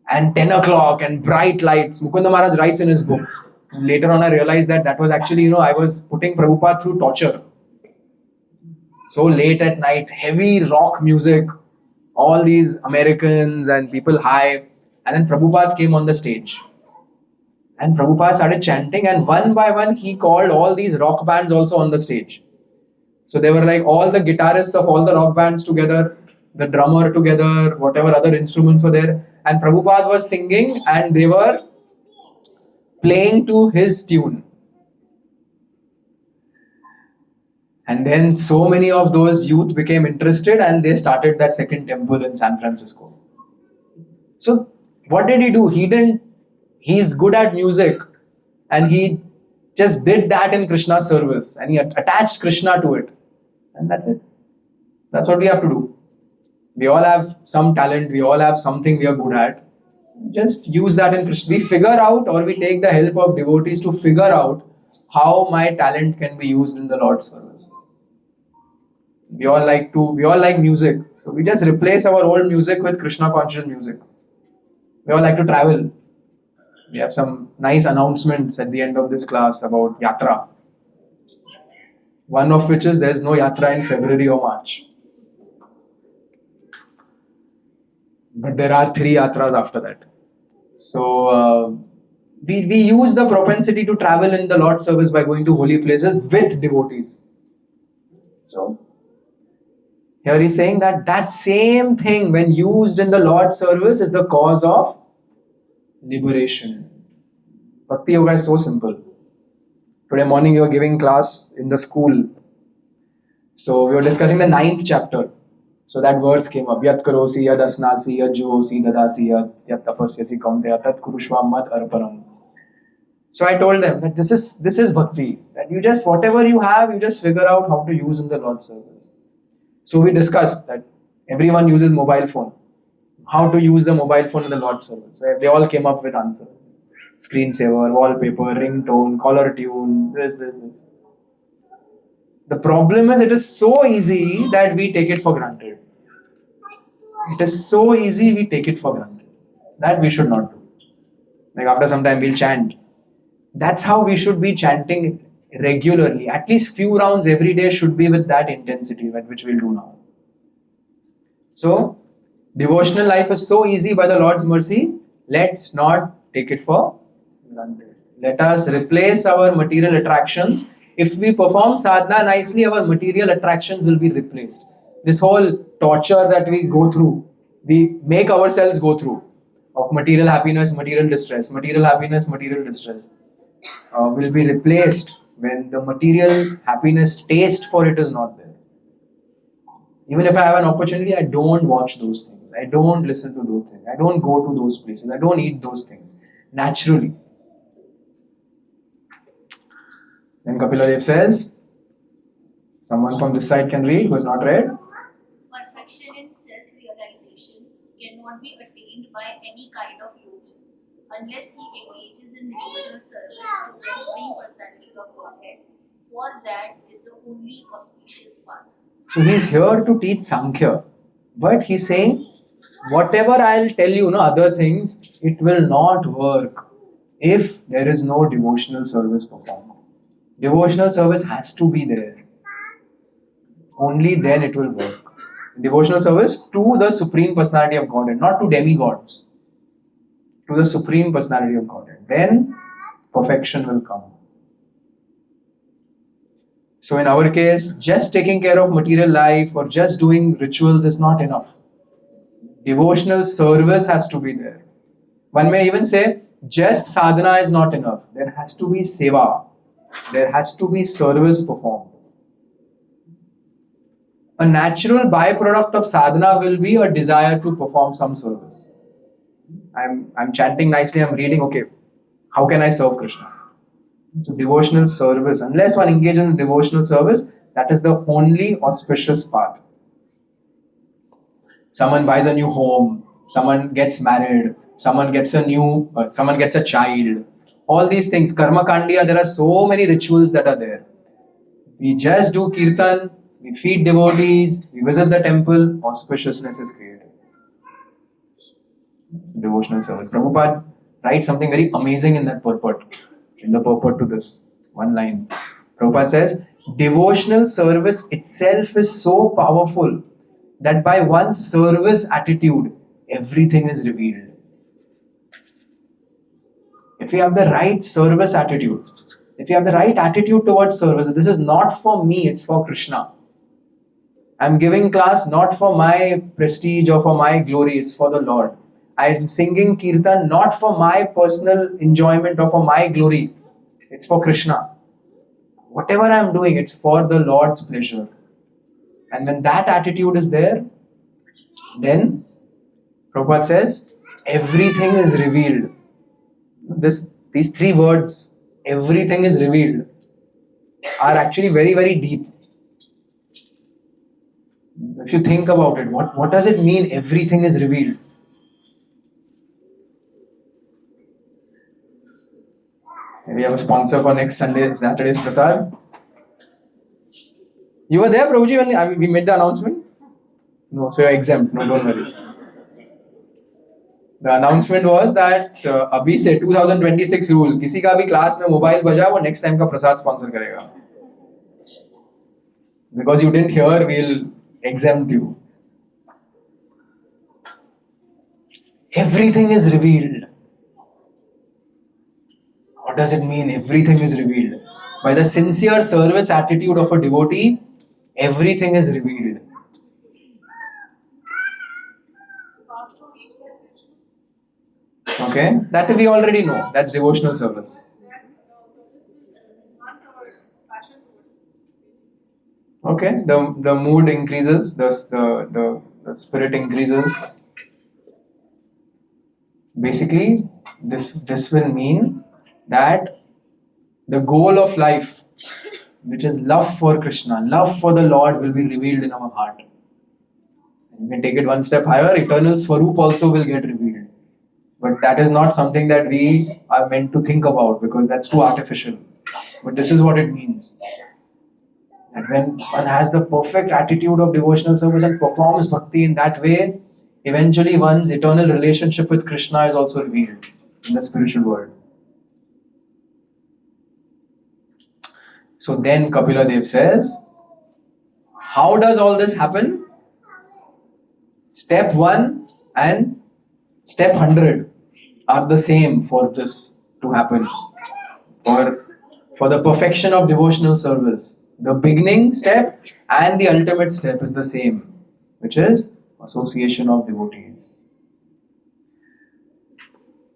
And 10 o'clock and bright lights. Mukunda Maharaj writes in his book. Later on I realized that was actually, I was putting Prabhupada through torture. So late at night, heavy rock music, all these Americans and people high. And then Prabhupada came on the stage. And Prabhupada started chanting, and one by one he called all these rock bands also on the stage. So they were like all the guitarists of all the rock bands together, the drummer together, whatever other instruments were there. And Prabhupada was singing and they were playing to his tune. And then so many of those youth became interested and they started that second temple in San Francisco. So what did he do? He's good at music and he just did that in Krishna's service and he attached Krishna to it. And that's it. That's what we have to do. We all have some talent, we all have something we are good at. Just use that in Krishna. We figure out, or we take the help of devotees to figure out how my talent can be used in the Lord's service. We all like music. So we just replace our old music with Krishna conscious music. We all like to travel. We have some nice announcements at the end of this class about yatra. One of which is there is no yatra in February or March. But there are 3 yatras after that. So we use the propensity to travel in the Lord's service by going to holy places with devotees. So here he's saying that same thing when used in the Lord's service is the cause of liberation. Bhakti-yoga is so simple. Today morning we were giving class in the school. So we were discussing the 9th chapter. So that verse came up. Yat karosi, yad asnasi, yad juhosi, dadasi, yat tapasyasi kaunteya, tat kurushvam mad arpanam. So I told them that this is bhakti. That you just, whatever you have, you just figure out how to use in the Lord's service. So we discussed that everyone uses mobile phone. How to use the mobile phone in the Lord's service. So they all came up with answers. Screensaver, wallpaper, ringtone, caller tune, this. The problem is it is so easy that we take it for granted. It is so easy we take it for granted. That we should not do. Like after some time we'll chant. That's how we should be chanting regularly. At least few rounds every day should be with that intensity, which we'll do now. So, devotional life is so easy by the Lord's mercy. Let's not take it for granted. Let us replace our material attractions. If we perform sadhana nicely, our material attractions will be replaced. This whole torture that we go through, we make ourselves go through, of material happiness, material distress, material happiness, material distress, will be replaced when the material happiness taste for it is not there. Even if I have an opportunity, I don't watch those things. I don't listen to those things. I don't go to those places. I don't eat those things. Naturally. Then Kapila Dev says, someone from this side can read who has not read. Perfection in self-realization cannot be attained by any kind of yogi unless he engages in devotional service to the Supreme Personality of Godhead. For that is the only auspicious path. So he is here to teach Sankhya. But he is saying, whatever I'll tell you, other things, it will not work if there is no devotional service performed. Devotional service has to be there. Only then it will work. Devotional service to the Supreme Personality of Godhead, not to demigods. To the Supreme Personality of Godhead. Then perfection will come. So in our case, just taking care of material life or just doing rituals is not enough. Devotional service has to be there. One may even say, just sadhana is not enough. There has to be seva. There has to be service performed. A natural byproduct of sadhana will be a desire to perform some service. I'm chanting nicely, I'm reading, okay, how can I serve Krishna? So devotional service, unless one engages in devotional service, that is the only auspicious path. Someone buys a new home, someone gets married, someone gets a child. All these things, karma kandiya, there are so many rituals that are there. We just do kirtan, we feed devotees, we visit the temple, auspiciousness is created. Devotional service. Prabhupada writes something very amazing in that purport. In the purport to this one line. Prabhupada says, devotional service itself is so powerful that by one service attitude, everything is revealed. If you have the right service attitude, if you have the right attitude towards service, this is not for me, it's for Krishna. I'm giving class not for my prestige or for my glory, it's for the Lord. I'm singing kirtan not for my personal enjoyment or for my glory, it's for Krishna. Whatever I'm doing, it's for the Lord's pleasure. And when that attitude is there, then Prabhupada says, everything is revealed. These 3 words, everything is revealed, are actually very, very deep. If you think about it, what does it mean, everything is revealed? We have a sponsor for next Saturday's Prasad. You were there, Prabhuji, when we made the announcement? No, so you're exempt. No, don't worry. The announcement was that अभी से 2026 rule, किसी का भी class में mobile बजा वो next time का प्रसाद sponsor करेगा. Because you didn't hear, we'll exempt you. Everything is revealed. What does it mean? Everything is revealed. By the sincere service attitude of a devotee, everything is revealed. Okay, that we already know. That's devotional service. Okay, the mood increases, the spirit increases. Basically, this will mean that the goal of life, which is love for Krishna, love for the Lord, will be revealed in our heart. You can take it one step higher, eternal Swarup also will get revealed. But that is not something that we are meant to think about because that's too artificial. But this is what it means. And when one has the perfect attitude of devotional service and performs bhakti in that way, eventually one's eternal relationship with Krishna is also revealed in the spiritual world. So then Kapila Dev says, how does all this happen? Step 1 and step 100 are the same for this to happen. For the perfection of devotional service. The beginning step and the ultimate step is the same, which is association of devotees.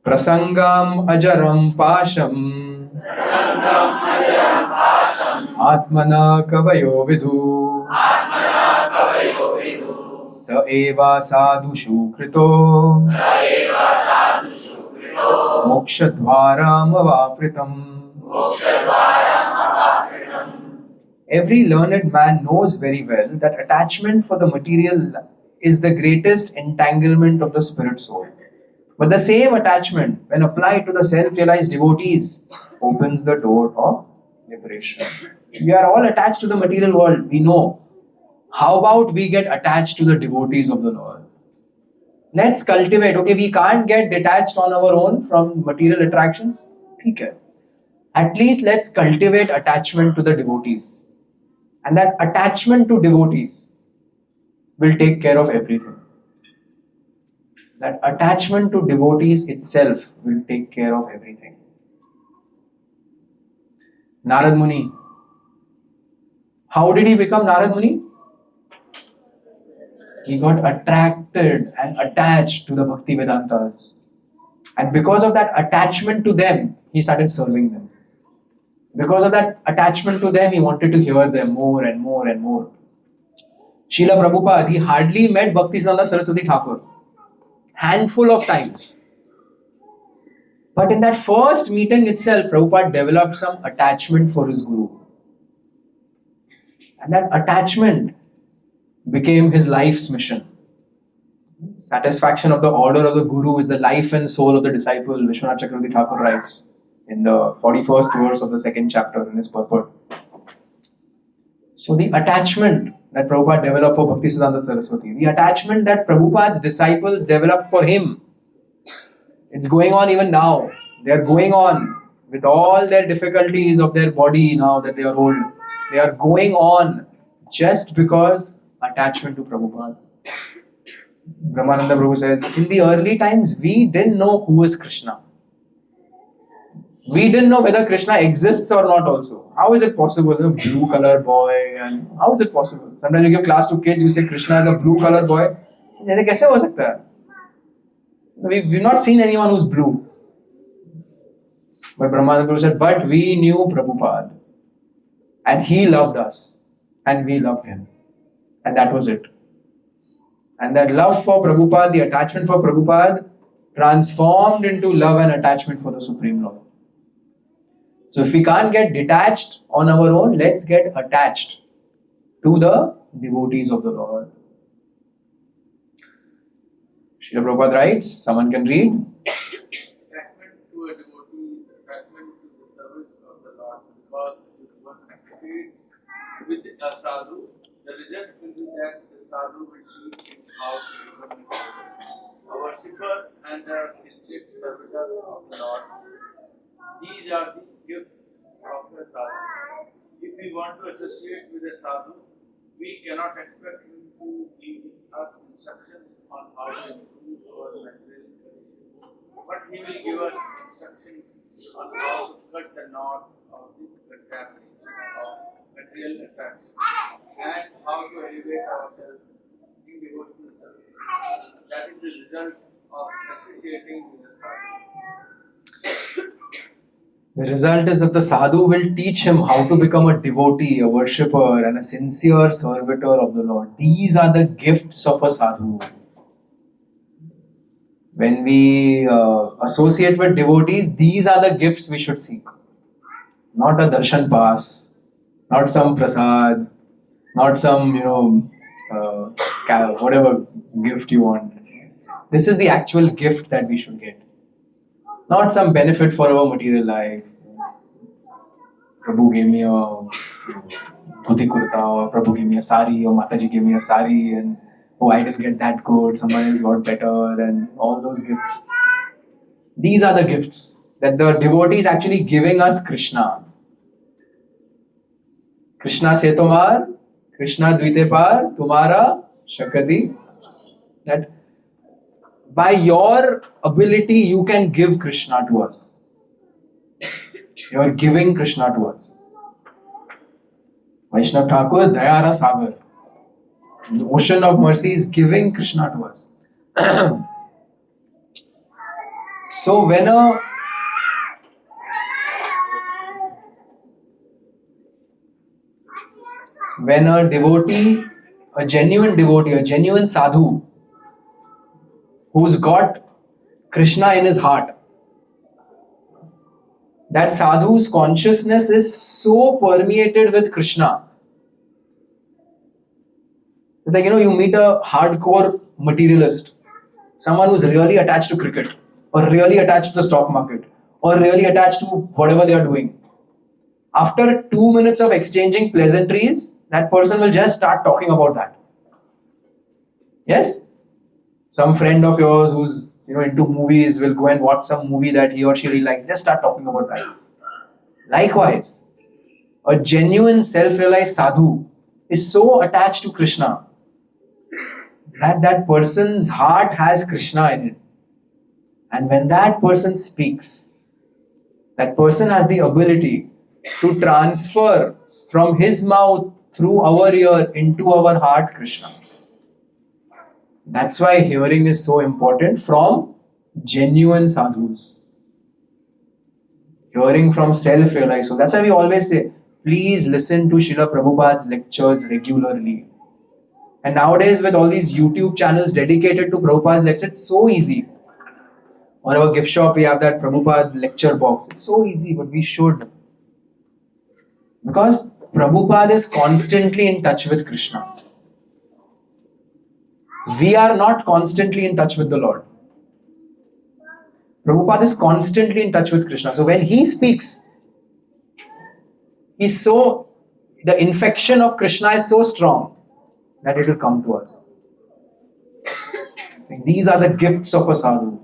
Prasangam ajaram pasham atmana kavayo vidhu sa eva sadhushu krito moksha dvaram avapritam. Every learned man knows very well that attachment for the material is the greatest entanglement of the spirit soul. But the same attachment, when applied to the self-realized devotees, opens the door of liberation. We are all attached to the material world, we know. How about we get attached to the devotees of the Lord? Let's cultivate. Okay, we can't get detached on our own from material attractions. Okay. At least let's cultivate attachment to the devotees. And that attachment to devotees will take care of everything. That attachment to devotees itself will take care of everything. Narad Muni. How did he become Narad Muni? He got attracted and attached to the Bhakti Vedantas. And because of that attachment to them, he started serving them. Because of that attachment to them, he wanted to hear them more and more and more. Srila Prabhupada, he hardly met Bhaktisiddhanta Saraswati Thakur. Handful of times. But in that first meeting itself, Prabhupada developed some attachment for his Guru. And that attachment became his life's mission. Satisfaction of the order of the Guru is the life and soul of the disciple, Vishwanath Chakravarti Thakur writes in the 41st verse of the second chapter in his purport. So the attachment that Prabhupada developed for Bhaktisiddhanta Saraswati, the attachment that Prabhupada's disciples developed for him, it's going on even now. They are going on with all their difficulties of their body now that they are old. They are going on just because attachment to Prabhupada. Brahmananda Prabhu says, in the early times, we didn't know who is Krishna. We didn't know whether Krishna exists or not also. How is it possible? A blue color boy, and how is it possible? Sometimes you give class to kids, you say Krishna is a blue color boy. Kaise ho sakta hai? We've not seen anyone who's blue. But Brahmananda Prabhu said, but we knew Prabhupada. And he loved us. And we loved him. And that was it. And that love for Prabhupada, the attachment for Prabhupada, transformed into love and attachment for the Supreme Lord. So if we can't get detached on our own, let's get attached to the devotees of the Lord. Srila Prabhupada writes, someone can read. Attachment to a devotee is attachment to the service of the Lord, because it is one associates with a sadhu, the result will be that the sadhu will teach him how to become a worshipper and a sincere servitor of the Lord. These are the gifts of the sadhu. If we want to associate with a sadhu, we cannot expect him to give us instructions on how to improve our material condition. But he will give us instructions on how to cut the knot of the contamination of material attraction and how to elevate ourselves in devotional service. That is the result of associating with the sadhu. The result is that the sadhu will teach him how to become a devotee, a worshipper, and a sincere servitor of the Lord. These are the gifts of a sadhu. When we associate with devotees, these are the gifts we should seek. Not a darshan pass, not some prasad, not some, whatever gift you want. This is the actual gift that we should get. Not some benefit for our material life. Prabhu gave me a dhoti kurta, or Prabhu gave me a sari, or Mataji gave me a sari, and oh, I didn't get that good, someone else got better, and all those gifts. These are the gifts that the devotee is actually giving us Krishna. Krishna se tomar, Krishna dvite par, tumara shakati. That by your ability you can give Krishna to us. You are giving Krishna to us. Vaishnav Thakur, Dayara Sagar. The ocean of mercy is giving Krishna to us. So when a devotee, a genuine sadhu, who's got Krishna in his heart, that sadhu's consciousness is so permeated with Krishna. It's like, you meet a hardcore materialist, someone who's really attached to cricket, or really attached to the stock market, or really attached to whatever they are doing. After 2 minutes of exchanging pleasantries, that person will just start talking about that. Yes? Some friend of yours who's into movies will go and watch some movie that he or she really likes, just start talking about that. Likewise, a genuine self-realized sadhu is so attached to Krishna that person's heart has Krishna in it. And when that person speaks, that person has the ability to transfer from his mouth through our ear into our heart Krishna. That's why hearing is so important from genuine sadhus. Hearing from self-realized. So that's why we always say, please listen to Srila Prabhupada's lectures regularly. And nowadays with all these YouTube channels dedicated to Prabhupada's lectures, it's so easy. On our gift shop we have that Prabhupada lecture box. It's so easy, but we should. Because Prabhupada is constantly in touch with Krishna. We are not constantly in touch with the Lord. Prabhupada is constantly in touch with Krishna. So when he speaks, the infection of Krishna is so strong that it will come to us. These are the gifts of a sadhu.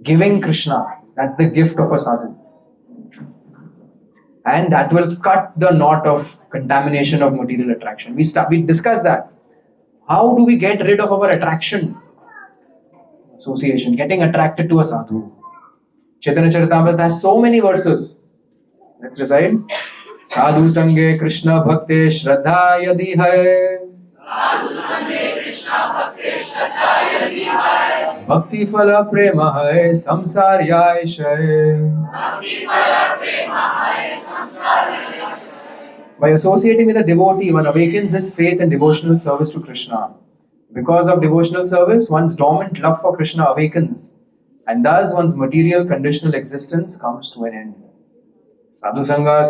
Giving Krishna, that's the gift of a sadhu. And that will cut the knot of contamination of material attraction. We discussed that. How do we get rid of our attraction? Association, getting attracted to a sadhu. Chaitanya Charitamrita has so many verses. Let's recite. Sadhu sange Krishna bhakte shraddha yadi hai. Sadhu sange Krishna bhakte shraddha yadi hai. Bhakti phala prema hai samsar yaishay. Bhakti phala prema hai samsar yaishay. By associating with a devotee, one awakens his faith and devotional service to Krishna. Because of devotional service, one's dormant love for Krishna awakens, and thus one's material conditional existence comes to an end. Sadhu Sangha,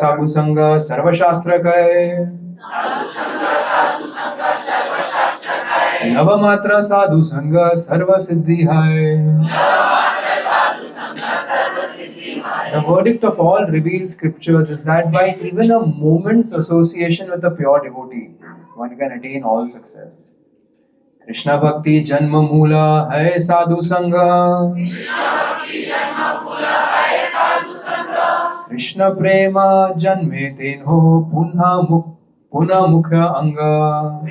Sarva Shastra Kai. Navamatra Sadhu Sangha, Sarva Siddhi Hai. The verdict of all revealed scriptures is that by even a moment's association with a pure devotee, one can attain all success. Krishna Bhakti Janma Mula Hai Sadhu Sangha. Krishna Prema Janme Tenho Puna Mukhya Anga.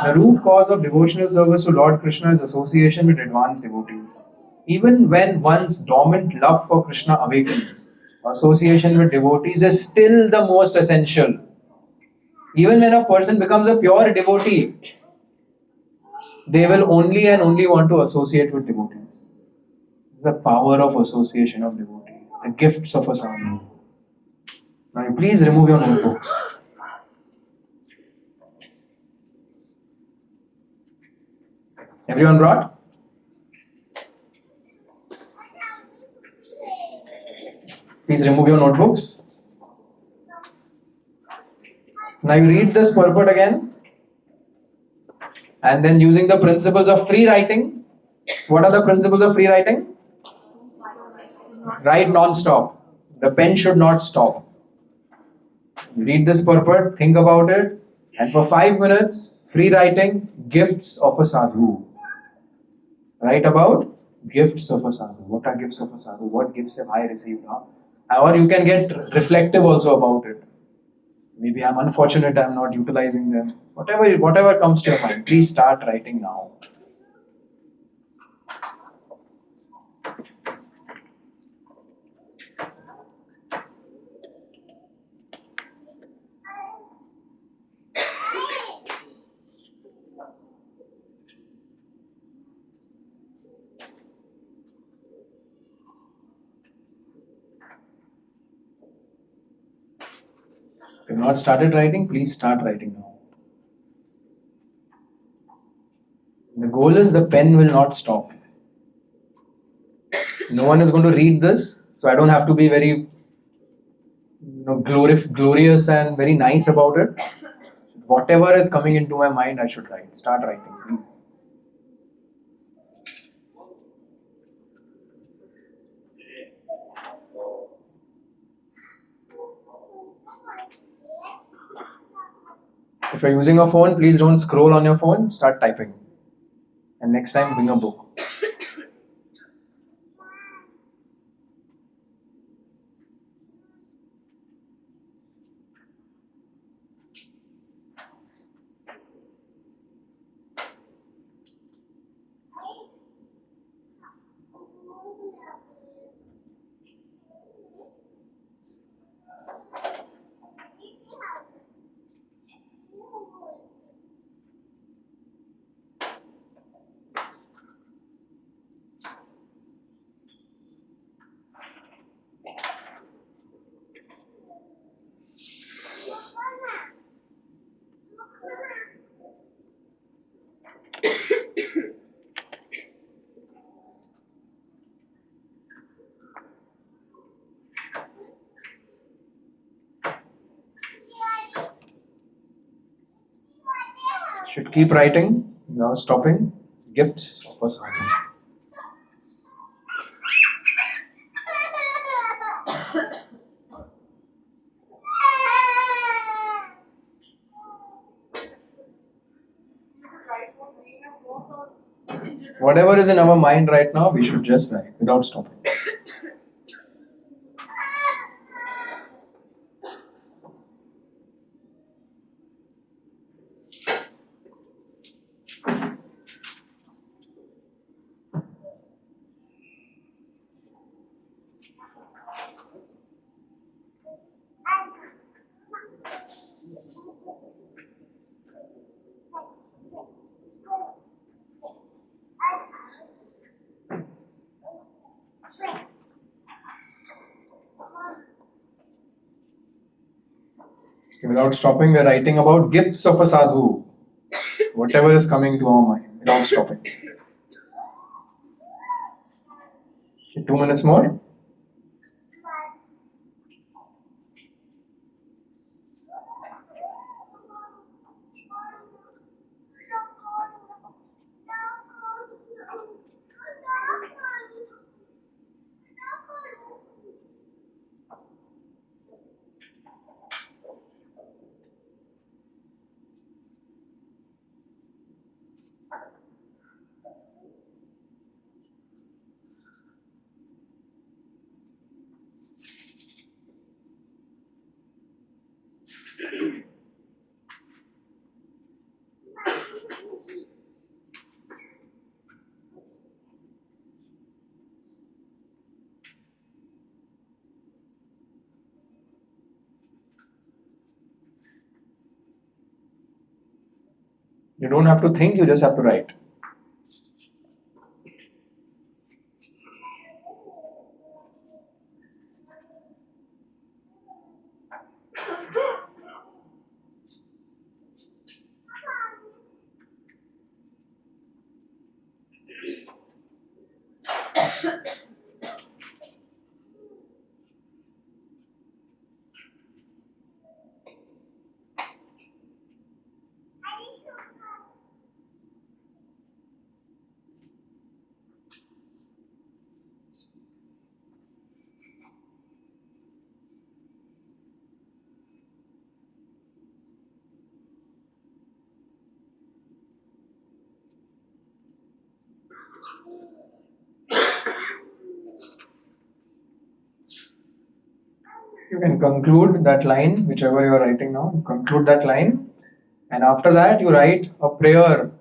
The root cause of devotional service to Lord Krishna is association with advanced devotees. Even when one's dormant love for Krishna awakens, association with devotees is still the most essential. Even when a person becomes a pure devotee, they will only and only want to associate with devotees. The power of association of devotees, the gifts of a sadhu. Now, please remove your notebooks. Everyone brought? Please remove your notebooks. Now you read this purport again. And then using the principles of free writing. What are the principles of free writing? Write non-stop. The pen should not stop. Read this purport, think about it, and for 5 minutes, free writing, gifts of a sadhu. Write about gifts of a sadhu. What are gifts of a sadhu? What gifts have I received? Or you can get reflective also about it. Maybe I'm unfortunate, I'm not utilizing them. Whatever comes to your mind, please start writing now. If you have not started writing, please start writing now. The goal is the pen will not stop. No one is going to read this, so I don't have to be very glorious and very nice about it. Whatever is coming into my mind, I should write. Start writing, please. If you're using a phone, please don't scroll on your phone, start typing. And next time, bring a book. Should keep writing, now stopping. Gifts of a sadhu. Whatever is in our mind right now, we should just write without stopping. Without stopping, we are writing about gifts of a sadhu. Whatever is coming to our mind, without stopping. 2 minutes more. You don't have to think, you just have to write. You can conclude that line, whichever you are writing now, conclude that line, and after that you write a prayer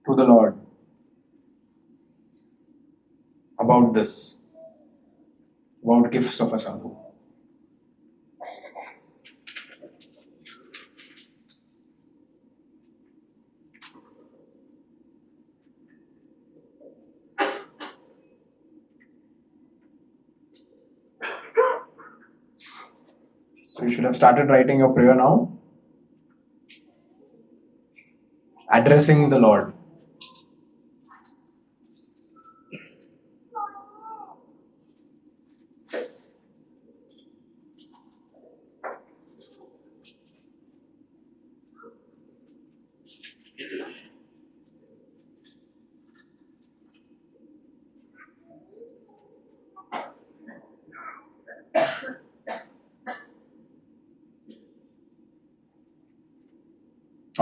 to the Lord about this, about gifts of a sadhu. So you should have started writing your prayer now, addressing the Lord.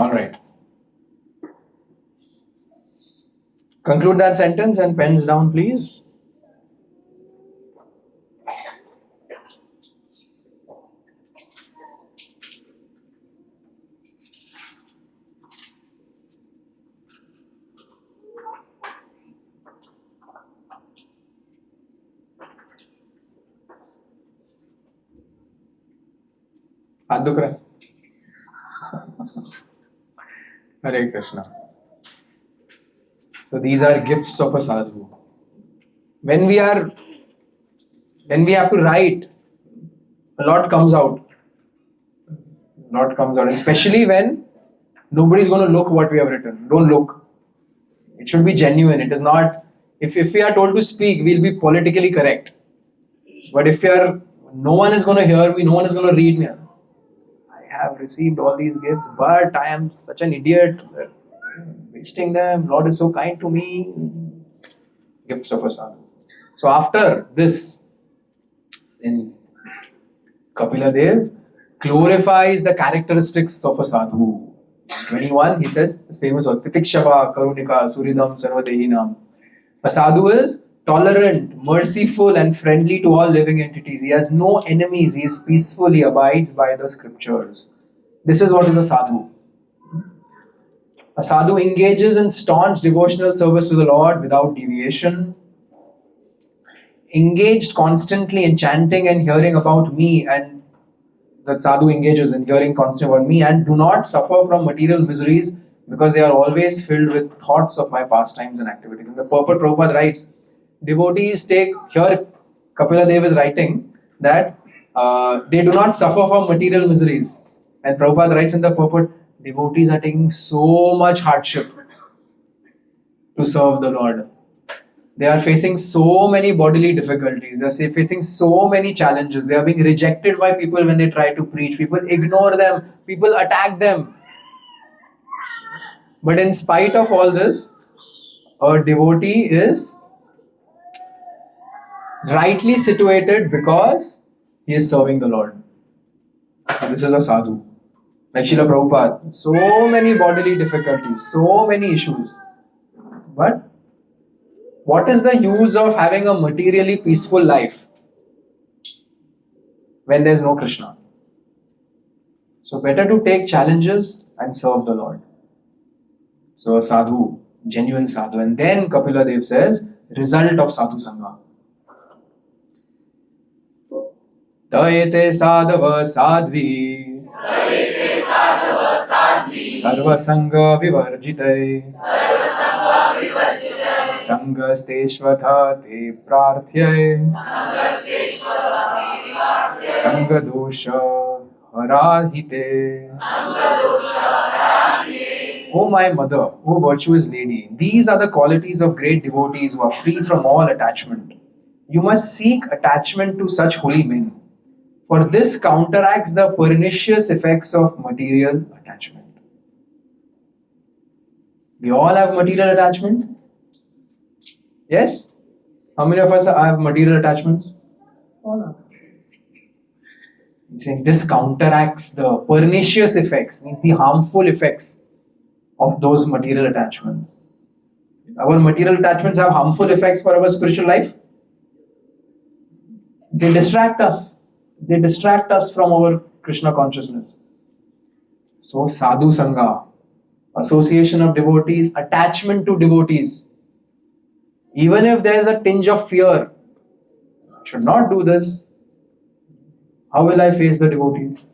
All right. Conclude that sentence and pens down, please. हाथ दुख रहा है? Hare Krishna. So these are gifts of a sadhu. When we have to write, a lot comes out. Especially when nobody is going to look what we have written. Don't look. It should be genuine. It is not. If we are told to speak, we'll be politically correct. But if no one is going to hear me, no one is going to read me. I have received all these gifts, but I am such an idiot, wasting them. Lord is so kind to me. Gifts of a sadhu. So after this, then Kapila Dev glorifies the characteristics of a sadhu. 21, he says, this famous word, Titikshava, Karunika, Suridam, Sarvadehinam. A sadhu is tolerant, merciful and friendly to all living entities. He has no enemies. He is peaceful. He abides by the scriptures. This is what is a sadhu. A sadhu engages in staunch devotional service to the Lord without deviation. Engaged constantly in chanting and hearing about me, and that sadhu engages in hearing constantly about me, and do not suffer from material miseries because they are always filled with thoughts of my pastimes and activities. And the purport Prabhupada writes, devotees take, here Kapila Dev is writing that they do not suffer from material miseries. And Prabhupada writes in the purport, devotees are taking so much hardship to serve the Lord. They are facing so many bodily difficulties. They are facing so many challenges. They are being rejected by people when they try to preach. People ignore them. People attack them. But in spite of all this, a devotee is rightly situated because he is serving the Lord. This is a sadhu. Like Srila Prabhupada, so many bodily difficulties, so many issues. But what is the use of having a materially peaceful life when there is no Krishna? So better to take challenges and serve the Lord. So a sadhu, genuine sadhu. And then Kapila Dev says, result of sadhu sangha. Dayate sadhava sadhvi sarva sangha vivarjite sangasteshvatha te prarthyaye sangha dosha harahite. O my mother, O virtuous lady, these are the qualities of great devotees who are free from all attachment. You must seek attachment to such holy men, for this counteracts the pernicious effects of material attachment. We all have material attachment? Yes? How many of us have material attachments? All have. He's saying this counteracts the pernicious effects, means the harmful effects of those material attachments. Our material attachments have harmful effects for our spiritual life. They distract us. They distract us from our Krishna consciousness. So sadhu sangha, association of devotees, attachment to devotees. Even if there is a tinge of fear, I should not do this. How will I face the devotees?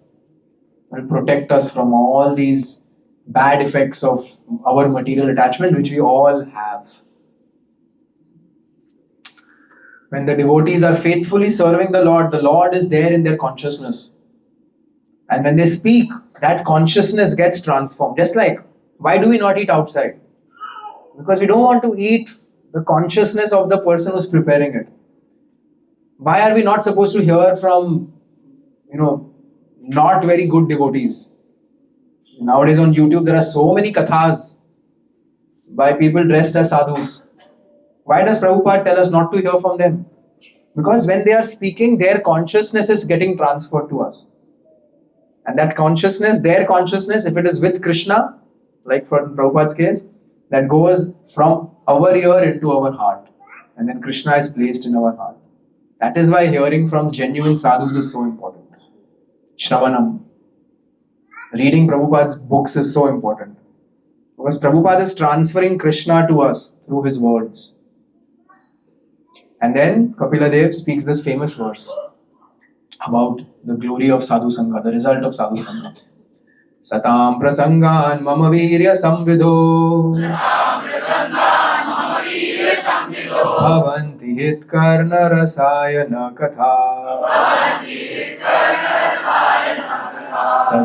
It will protect us from all these bad effects of our material attachment, which we all have. When the devotees are faithfully serving the Lord is there in their consciousness. And when they speak, that consciousness gets transformed. Just like, why do we not eat outside? Because we don't want to eat the consciousness of the person who's preparing it. Why are we not supposed to hear from, not very good devotees? Nowadays on YouTube, there are so many kathas by people dressed as sadhus. Why does Prabhupada tell us not to hear from them? Because when they are speaking, their consciousness is getting transferred to us. And that consciousness, their consciousness, if it is with Krishna, like for Prabhupada's case, that goes from our ear into our heart. And then Krishna is placed in our heart. That is why hearing from genuine sadhus is so important. Shravanam. Reading Prabhupada's books is so important. Because Prabhupada is transferring Krishna to us through his words. And then Kapila Dev speaks this famous verse about the glory of sadhu sangha, the result of sadhu sangha. Satam prasangan mama virya samvidho bhavanti hit karna rasayana katha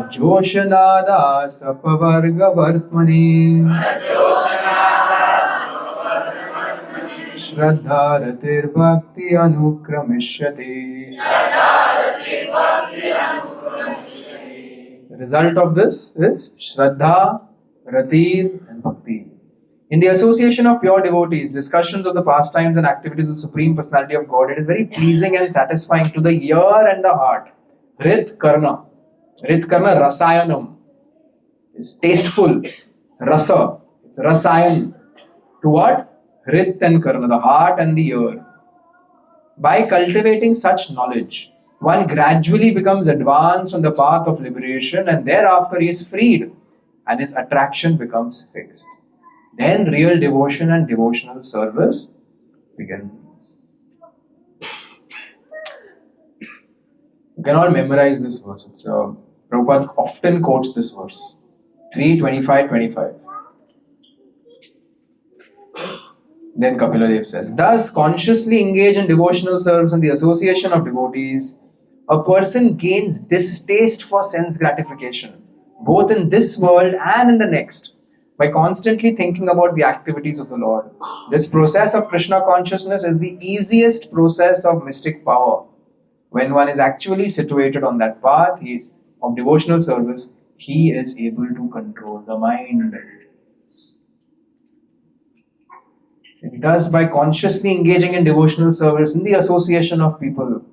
tajoshanada sapavarga vartmani Shraddha bhakti anukramishyate. The result of this is Shraddha, Ratir and Bhakti. In the association of pure devotees, discussions of the pastimes and activities of the Supreme Personality of Godhead is very pleasing and satisfying to the ear and the heart. Rit Karna. Rit Karna Rasayanam. It's tasteful. Rasa. It's Rasayan. To what? Rit and Karna, the heart and the ear. By cultivating such knowledge, one gradually becomes advanced on the path of liberation and thereafter he is freed and his attraction becomes fixed. Then real devotion and devotional service begins. You can all memorize this verse. Prabhupada often quotes this verse. 3:25-25. Then Kapila Dev says, thus consciously engage in devotional service and the association of devotees, a person gains distaste for sense gratification, both in this world and in the next, by constantly thinking about the activities of the Lord. This process of Krishna consciousness is the easiest process of mystic power. When one is actually situated on that path of devotional service, he is able to control the mind. Thus, by consciously engaging in devotional service, in the association of people,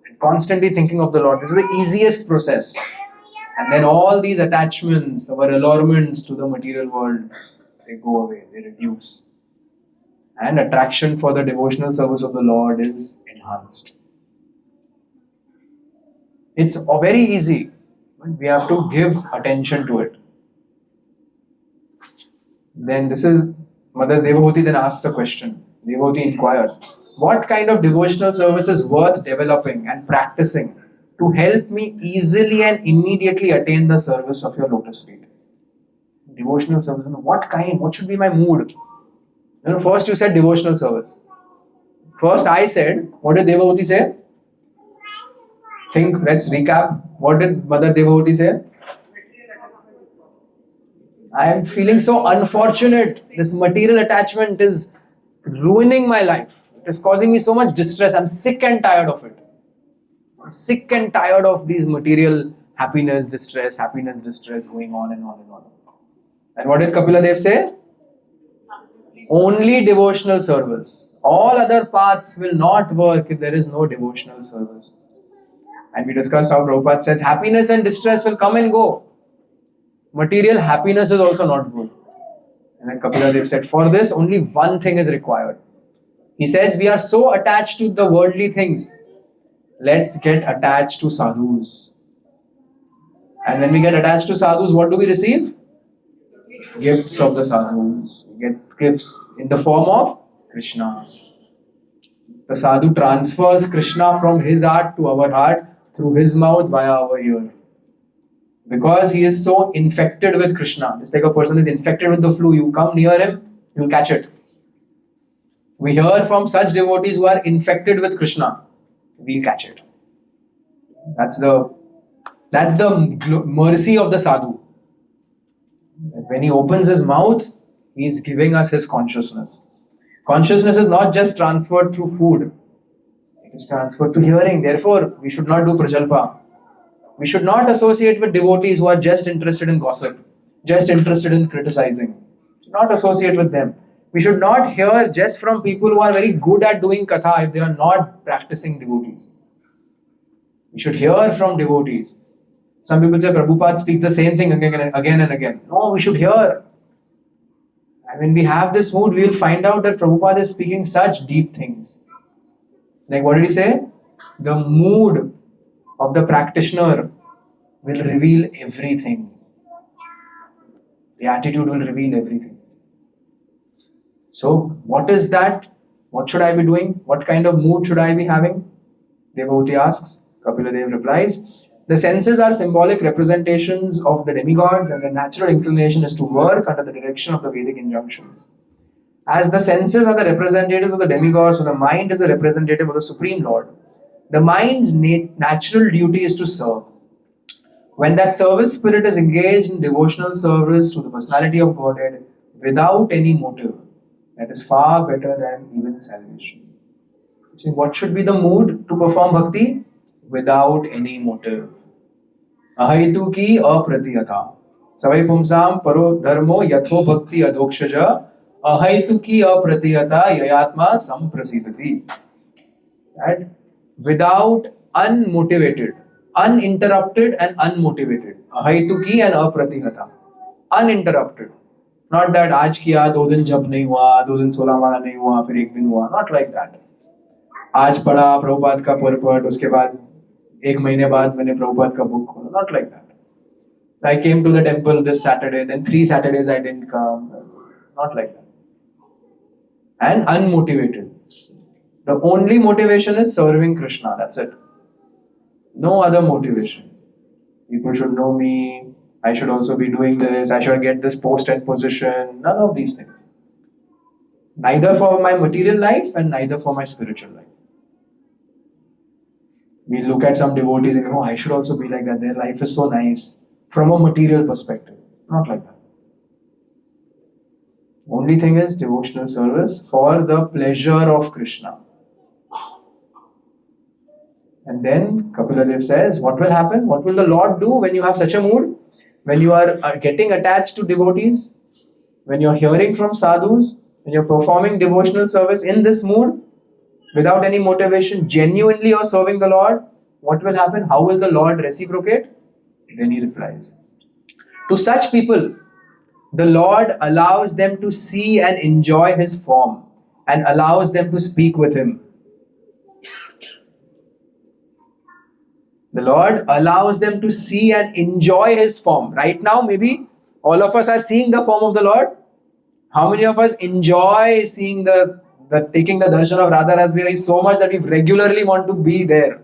and constantly thinking of the Lord, this is the easiest process. And then all these attachments, our allurements to the material world, they go away, they reduce. and attraction for the devotional service of the Lord is enhanced. It's very easy, but we have to give attention to it. Then this is Mother Devahūti then asks a question. Devahūti inquired, what kind of devotional service is worth developing and practicing to help me easily and immediately attain the service of your lotus feet? Devotional service, what kind? What should be my mood? First you said devotional service. First I said, what did Devahūti say? Let's recap. What did Mother Devahūti say? I am feeling so unfortunate. This material attachment is ruining my life. It is causing me so much distress. I'm sick and tired of it. I'm sick and tired of these material happiness, distress going on and on and on. And what did Kapila Dev say? Only devotional service. All other paths will not work if there is no devotional service. And we discussed how Prabhupada says happiness and distress will come and go. Material happiness is also not good. And then Kapila Dev said, for this only one thing is required. He says, we are so attached to the worldly things. Let's get attached to sadhus. And when we get attached to sadhus, what do we receive? Gifts of the sadhus. We get gifts in the form of Krishna. The sadhu transfers Krishna from his heart to our heart through his mouth via our ear. Because he is so infected with Krishna. Just like a person is infected with the flu, you come near him, you'll catch it. We hear from such devotees who are infected with Krishna, we'll catch it. That's the mercy of the sadhu. When he opens his mouth, he is giving us his consciousness. Consciousness is not just transferred through food. It is transferred to hearing. Therefore, we should not do prajalpa. We should not associate with devotees who are just interested in gossip, just interested in criticizing. We should not associate with them. We should not hear just from people who are very good at doing katha if they are not practicing devotees. We should hear from devotees. Some people say Prabhupada speaks the same thing again and again. No, we should hear. And when we have this mood, we will find out that Prabhupada is speaking such deep things. Like what did he say? The mood of the practitioner will reveal everything. The attitude will reveal everything. So, what is that? What should I be doing? What kind of mood should I be having? Devahūti asks. Kapila Dev replies, the senses are symbolic representations of the demigods and the natural inclination is to work under the direction of the Vedic injunctions. As the senses are the representatives of the demigods, so the mind is a representative of the Supreme Lord. The mind's natural duty is to serve. When that service spirit is engaged in devotional service to the personality of Godhead without any motive, that is far better than even salvation. So what should be the mood to perform bhakti? Without any motive. Ahaitu ki apratiyata. Savai pumsam paro dharmo yatho bhakti adokshaja. Ahaitu ki apratiyata yayatma samprasidati. That without unmotivated, uninterrupted and unmotivated. Ahaitu ki and apratihata. Uninterrupted. Not that आज किया 2 दिन जप नहीं हुआ 2 दिन 16 वाला नहीं हुआ फिर 1 दिन हुआ. Not like that. आज पढ़ा प्रभुपाद का purport उसके बाद 1 महीने बाद मैंने प्रभुपाद का book खोला. Not like that. I came to the temple this Saturday, then 3 Saturdays I didn't come. Not like that. And unmotivated. The only motivation is serving Krishna. That's it. No other motivation. People should know me. I should also be doing this. I should get this post and position. None of these things. Neither for my material life and neither for my spiritual life. We look at some devotees and go, I should also be like that. Their life is so nice. From a material perspective. Not like that. Only thing is devotional service for the pleasure of Krishna. And then Kapila Dev says, what will happen? What will the Lord do when you have such a mood? When you are getting attached to devotees, when you are hearing from sadhus, when you are performing devotional service in this mood, without any motivation, genuinely you are serving the Lord, what will happen? How will the Lord reciprocate? Then he replies, to such people, the Lord allows them to see and enjoy his form and allows them to speak with him. The Lord allows them to see and enjoy his form. Right now, maybe all of us are seeing the form of the Lord. How many of us enjoy seeing taking the darshan of Radha Rasbihari so much that we regularly want to be there?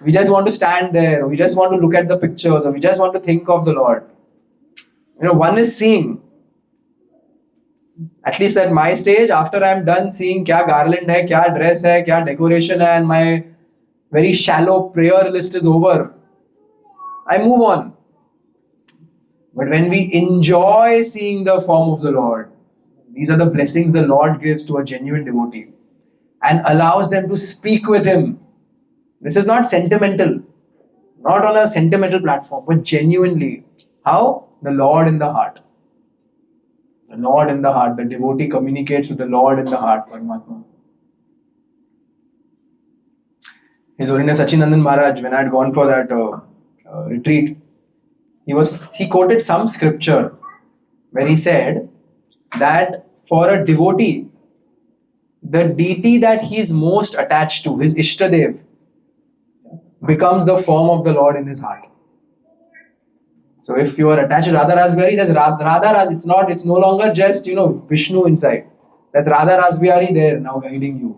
We just want to stand there, or we just want to look at the pictures, or we just want to think of the Lord. One is seeing. At least at my stage, after I'm done seeing kya garland hai, kya dress hai, kya decoration hai, and my very shallow prayer list is over, I move on. But when we enjoy seeing the form of the Lord, these are the blessings the Lord gives to a genuine devotee and allows them to speak with him. This is not sentimental, not on a sentimental platform, but genuinely. How? The Lord in the heart. The Lord in the heart. The devotee communicates with the Lord in the heart, Paramatma. His Holiness Sachinandan Maharaj, when I had gone for that retreat, he quoted some scripture where he said that for a devotee, the deity that he is most attached to, his Ishtadev, becomes the form of the Lord in his heart. So if you are attached to Radha Rasbihari, there's Radha it's no longer just, Vishnu inside. There's Radha Rasbihari there now guiding you.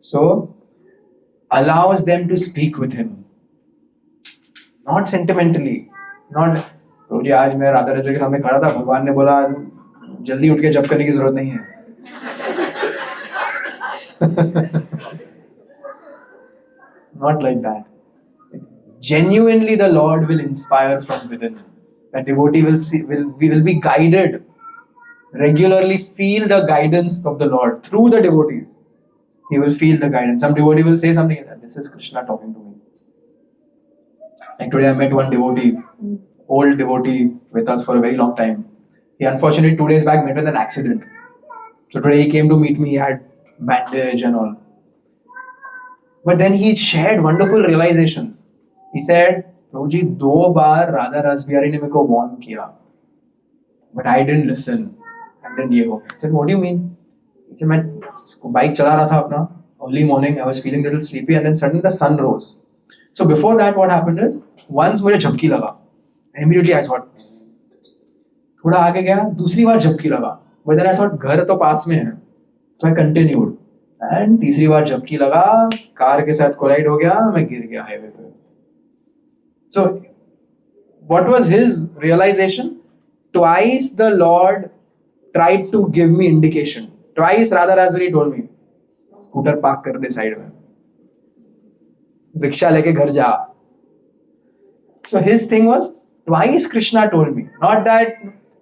So, allows them to speak with him. Not sentimentally. Not, Prabhuji, आज मैं राधा राजा के सामने खड़ा था, भगवान ने बोला जल्दी उठ के जप करने की जरूरत नहीं है. Not like that. Genuinely, the Lord will inspire from within. The devotee will be guided. Regularly feel the guidance of the Lord through the devotees. He will feel the guidance. Some devotee will say something like that. This is Krishna talking to me. Like today I met one devotee, old devotee with us for a very long time. He unfortunately 2 days back met with an accident. So today he came to meet me, he had bandage and all. But then he shared wonderful realizations. He said, Prabhuji, 2 baar Radha Rasbihari ne meko warn kiya. But I didn't listen. And then ye ho. I said, what do you mean? He said, मैं bike चला रहा था अपना. Early morning, I was feeling a little sleepy and then suddenly the sun rose. So before that, what happened is, once मुझे झपकी लगा. Immediately I thought, थोड़ा आगे गया, दूसरी बार झपकी लगा. But then I thought, घर तो पास में है. So I continued. And तीसरी बार झपकी लगा, कार के साथ कोलाइड हो गया, मैं गिर गया हाईवे पे. So, what was his realization? Twice the Lord tried to give me indication. Twice Radha Rasbihari told me, scooter park kar de side mein. Rickshaw leke ghar ja. So his thing was, twice Krishna told me. Not that,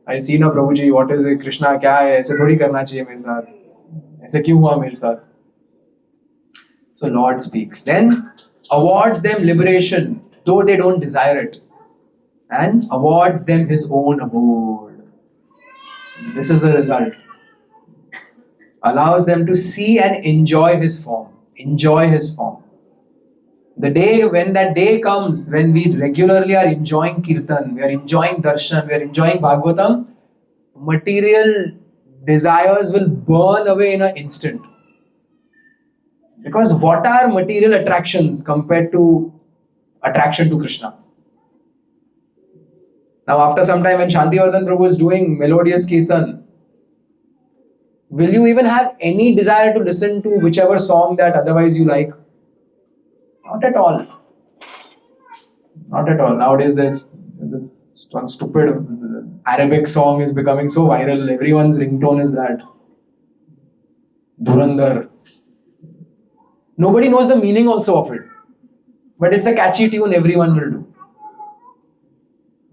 I see na Prabhuji, what is it, Krishna kya hai, aise thodi karna chahiye mere saath. Aise kyun hua mere saath? So Lord speaks. Then awards them liberation, though they don't desire it. And awards them his own abode. This is the result. Allows them to see and enjoy his form. Enjoy his form. The day, when that day comes, when we regularly are enjoying Kirtan, we are enjoying Darshan, we are enjoying Bhagavatam, material desires will burn away in an instant. Because what are material attractions compared to attraction to Krishna? Now after some time when Shantivardhan Prabhu is doing melodious Kirtan, will you even have any desire to listen to whichever song that otherwise you like? Not at all. Not at all. Nowadays this one stupid Arabic song is becoming so viral. Everyone's ringtone is that. Dhurandhar. Nobody knows the meaning also of it. But it's a catchy tune everyone will do.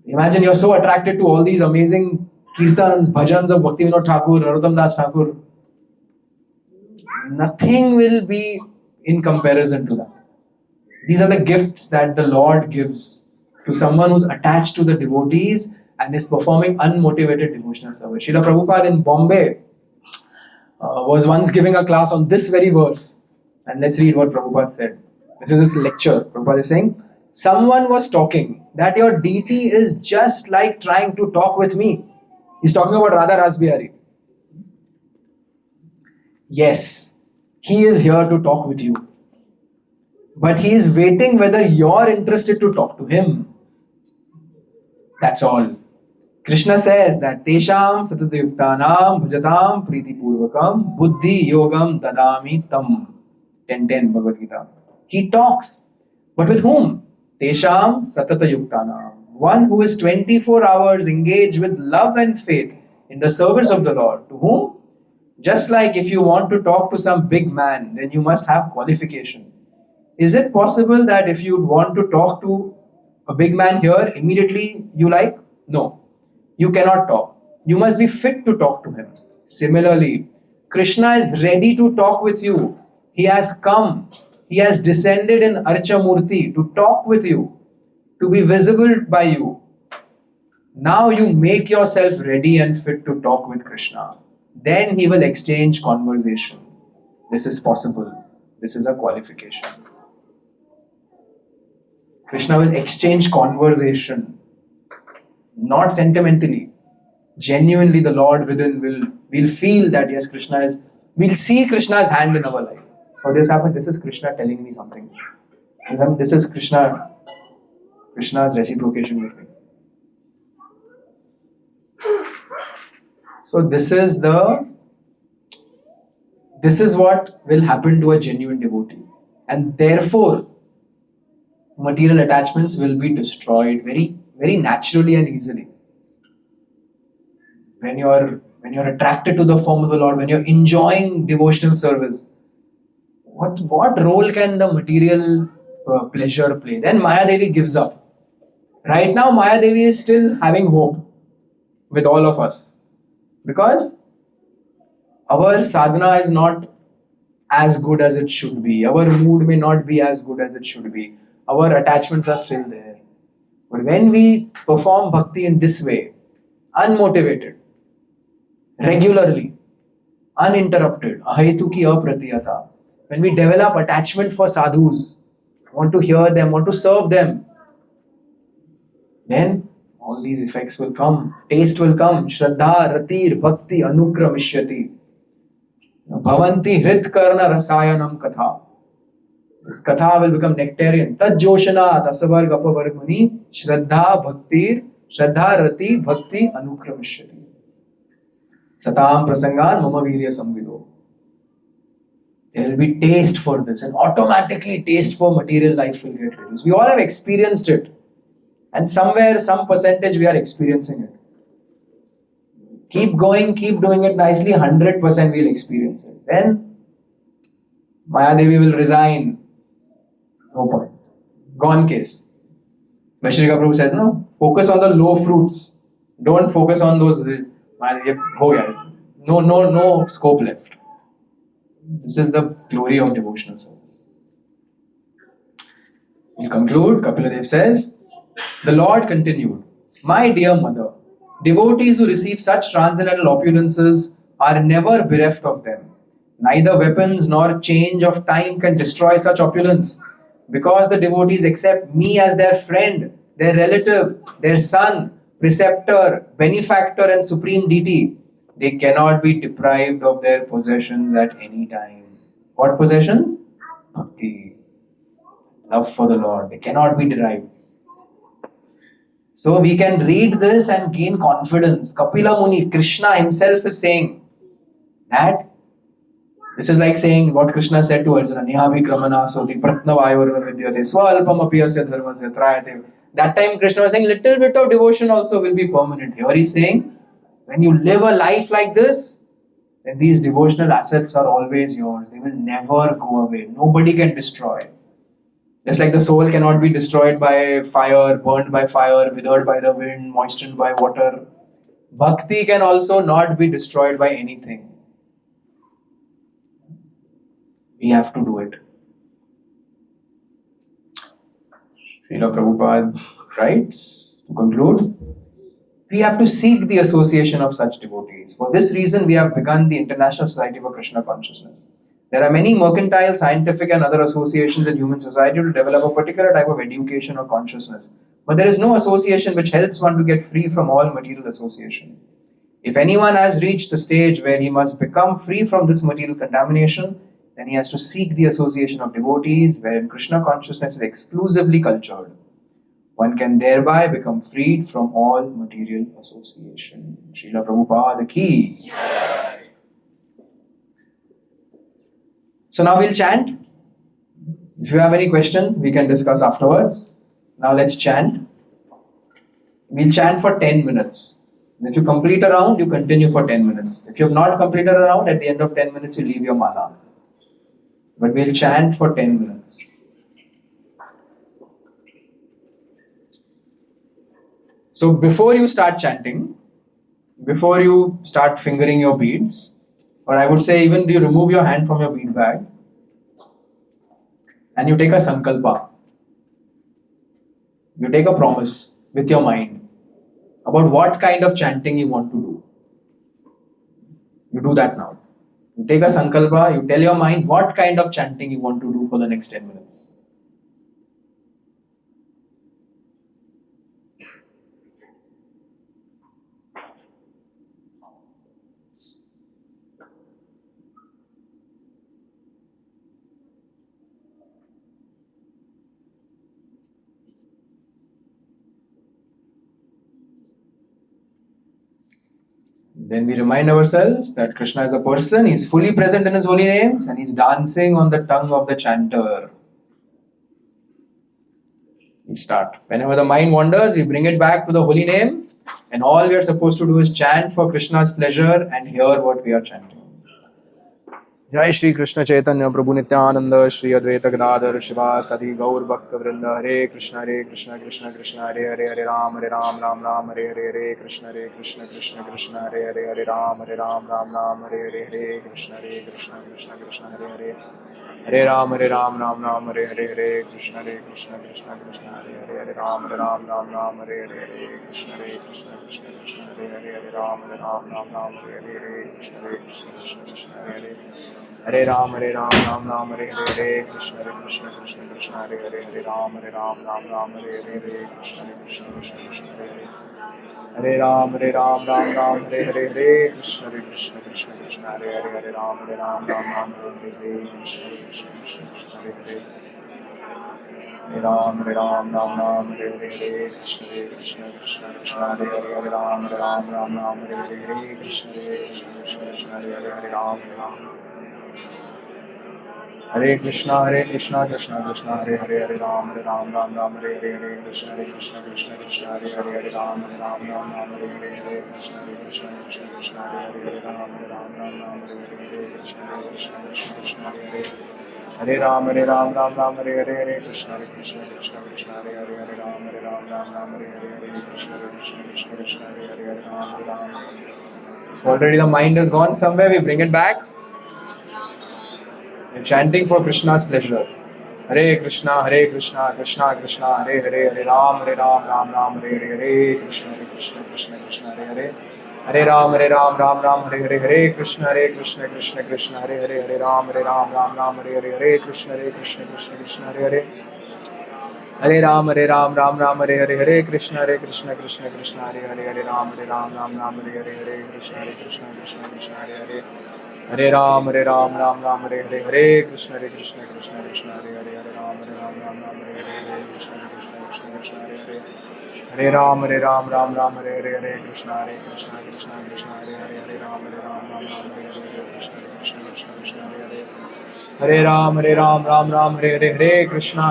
Imagine you're so attracted to all these amazing kirtans, bhajans of Bhakti-Vinod Thakur, Narottam Das Thakur. Nothing will be in comparison to that. These are the gifts that the Lord gives to someone who's attached to the devotees and is performing unmotivated devotional service. Srila Prabhupada in Bombay was once giving a class on this very verse. And let's read what Prabhupada said. This is his lecture. Prabhupada is saying, someone was talking that your deity is just like trying to talk with me. He's talking about Radha Rasbihari. Yes, he is here to talk with you. But he is waiting whether you're interested to talk to him. That's all. Krishna says that Tesham satatayuktanam bhajatam priti purvakam buddhi yogam dadami tam. 10:10 Bhagavad Gita. He talks. But with whom? Tesham satatayuktanam. One who is 24 hours engaged with love and faith in the service of the Lord. To whom? Just like if you want to talk to some big man, then you must have qualification. Is it possible that if you want to talk to a big man here, immediately you like? No. You cannot talk. You must be fit to talk to him. Similarly, Krishna is ready to talk with you. He has come. He has descended in Archa Murti to talk with you, to be visible by you. Now you make yourself ready and fit to talk with Krishna. Then he will exchange conversation. This is possible. This is a qualification. Krishna will exchange conversation. Not sentimentally. Genuinely the Lord within will feel that yes, Krishna is, we'll see Krishna's hand in our life. Oh, this happened, this is Krishna telling me something. And then this is Krishna's reciprocation with me. So this is what will happen to a genuine devotee. And therefore, material attachments will be destroyed very, very naturally and easily. When you're attracted to the form of the Lord, when you're enjoying devotional service, what role can the material pleasure play? Then Maya Devi gives up. Right now, Maya Devi is still having hope with all of us. Because our sadhana is not as good as it should be. Our mood may not be as good as it should be. Our attachments are still there. But when we perform bhakti in this way, unmotivated, regularly, uninterrupted, ahetuki apratiyata, when we develop attachment for sadhus, want to hear them, want to serve them, then all these effects will come. Taste will come. Shraddha, ratir, bhakti, anukramishati. Bhavanti hrit karna rasayanam katha. This katha will become nectarian. Tad joshana tasavarg apavargmani shraddha rati bhakti anukramishati. Satam prasangan mama virya samvido. There will be taste for this, and automatically taste for material life will get reduced. We all have experienced it. And somewhere, some percentage, we are experiencing it. Keep going, keep doing it nicely, 100% we'll experience it. Then, Maya Devi will resign. No point. Gone case. Vaishrika Prabhu says, no, focus on the low fruits. Don't focus on those. No scope left. This is the glory of devotional service. We'll conclude. Kapila Dev says, the Lord continued, my dear mother, devotees who receive such transcendental opulences are never bereft of them. Neither weapons nor change of time can destroy such opulence. Because the devotees accept me as their friend, their relative, their son, preceptor, benefactor and supreme deity, they cannot be deprived of their possessions at any time. What possessions? Bhakti. Love for the Lord. They cannot be derived. So we can read this and gain confidence. Kapila Muni, Krishna himself is saying that this is like saying what Krishna said to Arjuna, Nihavi Kramana Soti Pratnavayorna Vidyate Swalpam Apiyasya Dharmasya Trayate. That time Krishna was saying little bit of devotion also will be permanent. Here he is saying when you live a life like this, then these devotional assets are always yours. They will never go away. Nobody can destroy. Just like the soul cannot be destroyed by fire, burned by fire, withered by the wind, moistened by water, bhakti can also not be destroyed by anything. We have to do it. Srila Prabhupada writes, to conclude, we have to seek the association of such devotees. For this reason, we have begun the International Society for Krishna Consciousness. There are many mercantile, scientific and other associations in human society to develop a particular type of education or consciousness. But there is no association which helps one to get free from all material association. If anyone has reached the stage where he must become free from this material contamination, then he has to seek the association of devotees wherein Krishna consciousness is exclusively cultured. One can thereby become freed from all material association. Srila Prabhupada ki. So now we'll chant. If you have any question, we can discuss afterwards. Now let's chant. We'll chant for 10 minutes. If you complete a round, you continue for 10 minutes. If you have not completed a round, at the end of 10 minutes, you leave your mala. But we'll chant for 10 minutes. So before you start chanting, before you start fingering your beads, or I would say even you remove your hand from your bead bag and you take a sankalpa. You take a promise with your mind about what kind of chanting you want to do. You do that now. You take a sankalpa, you tell your mind what kind of chanting you want to do for the next 10 minutes. Then we remind ourselves that Krishna is a person, he is fully present in his holy names and he is dancing on the tongue of the chanter. We start. Whenever the mind wanders, we bring it back to the holy name and all we are supposed to do is chant for Krishna's pleasure and hear what we are chanting. Jai Shri Krishna Chaitanya Prabhu Nityananda Shri Advaita Gadadhar Shivasadi Gaur Bhakta Vrinda Hare Krishna Krishna Krishna Hare Hare Hare Ram Ram Hare Hare Krishna Krishna Krishna Hare Hare Hare Ram Ram Hare Hare Krishna Krishna Hare Hare Hare Ram Hare Hare Krishna Krishna Hare Hare Ram Hare Hare Krishna Krishna Hare Hare Ram Hare Hare Krishna Hare Hare Ram Hare Hare Hare Krishna Krishna Hare Hare Ram Hare Hare Krishna Hare Ram Hare Hare Krishna Krishna Hare Hare Ram Hare Hare Krishna Hare Ram Hare Hare Krishna Krishna Hare Hare Ram Hare Hare Krishna Krishna Hare Hare Ram Hare Krishna Krishna Hare Hare Ram Hare Hare Krishna Krishna Hare Hare Ram Hare Hare Krishna Krishna Hare Hare Ram Hare Hare Krishna Hare Hare Hare Ram Hare Hare Krishna Krishna Hare Hare Ram Hare Hare Krishna Hare Hare Ram. So already the mind has gone somewhere, we bring it back. We're chanting for Krishna's pleasure. Hare Krishna, Krishna Krishna, Hare Hare, Hare Ram, Ram Hare Hare, Krishna Krishna, Hare Hare. Hare Ram, Ram Hare Hare, Krishna Krishna, Hare Hare, Hare Ram, Ram Hare Hare, Krishna Krishna, Hare Hare. Hare Ram, Ram Hare Hare, Krishna Krishna, Hare Hare, Hare Ram, Ram Hare Hare, Krishna Krishna, Hare Hare. Hare Ram, Ram Hare Hare, Krishna Krishna, Hare Hare, Hare Ram, Ram Hare Hare, Krishna Krishna, Hare Hare. Hare Ram, Ram Hare Hare, Krishna Krishna, Hare Hare, Hare Ram, Ram Hare Hare, Krishna Krishna, Hare Hare. Hare Ram, Ram Hare Hare, Krishna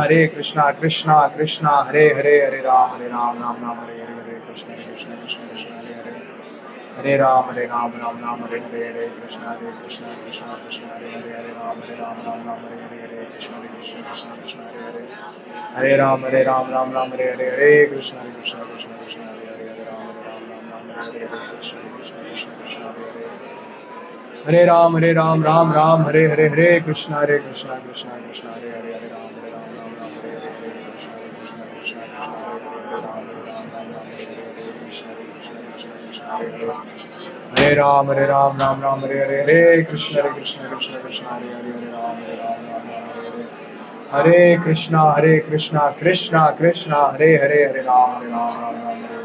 Krishna, Hare Hare, Hare Ram, Ram Hare Hare, Krishna Krishna, Hare Hare. Hare Ram, Ram Hare Hare, Krishna Krishna, Hare Hare, Hare Ram, Ram Hare Hare, Krishna Krishna, Hare Hare. Hare Ram, Ram Hare Hare, Krishna Krishna, Hare Hare, Hare Ram, Ram Hare Hare, Krishna Krishna, Hare Hare. Hare Ram, Ram Hare Hare, Krishna Krishna, Hare Hare, Hare Ram, Ram Hare Hare, Krishna Krishna, Hare Hare, Hare Ram, Hare Ram, Ram Hare Hare, Krishna Krishna, Hare Hare, Hare Ram, Hare Krishna, Krishna Krishna, Hare Hare, Hare Ram, Hare Hare.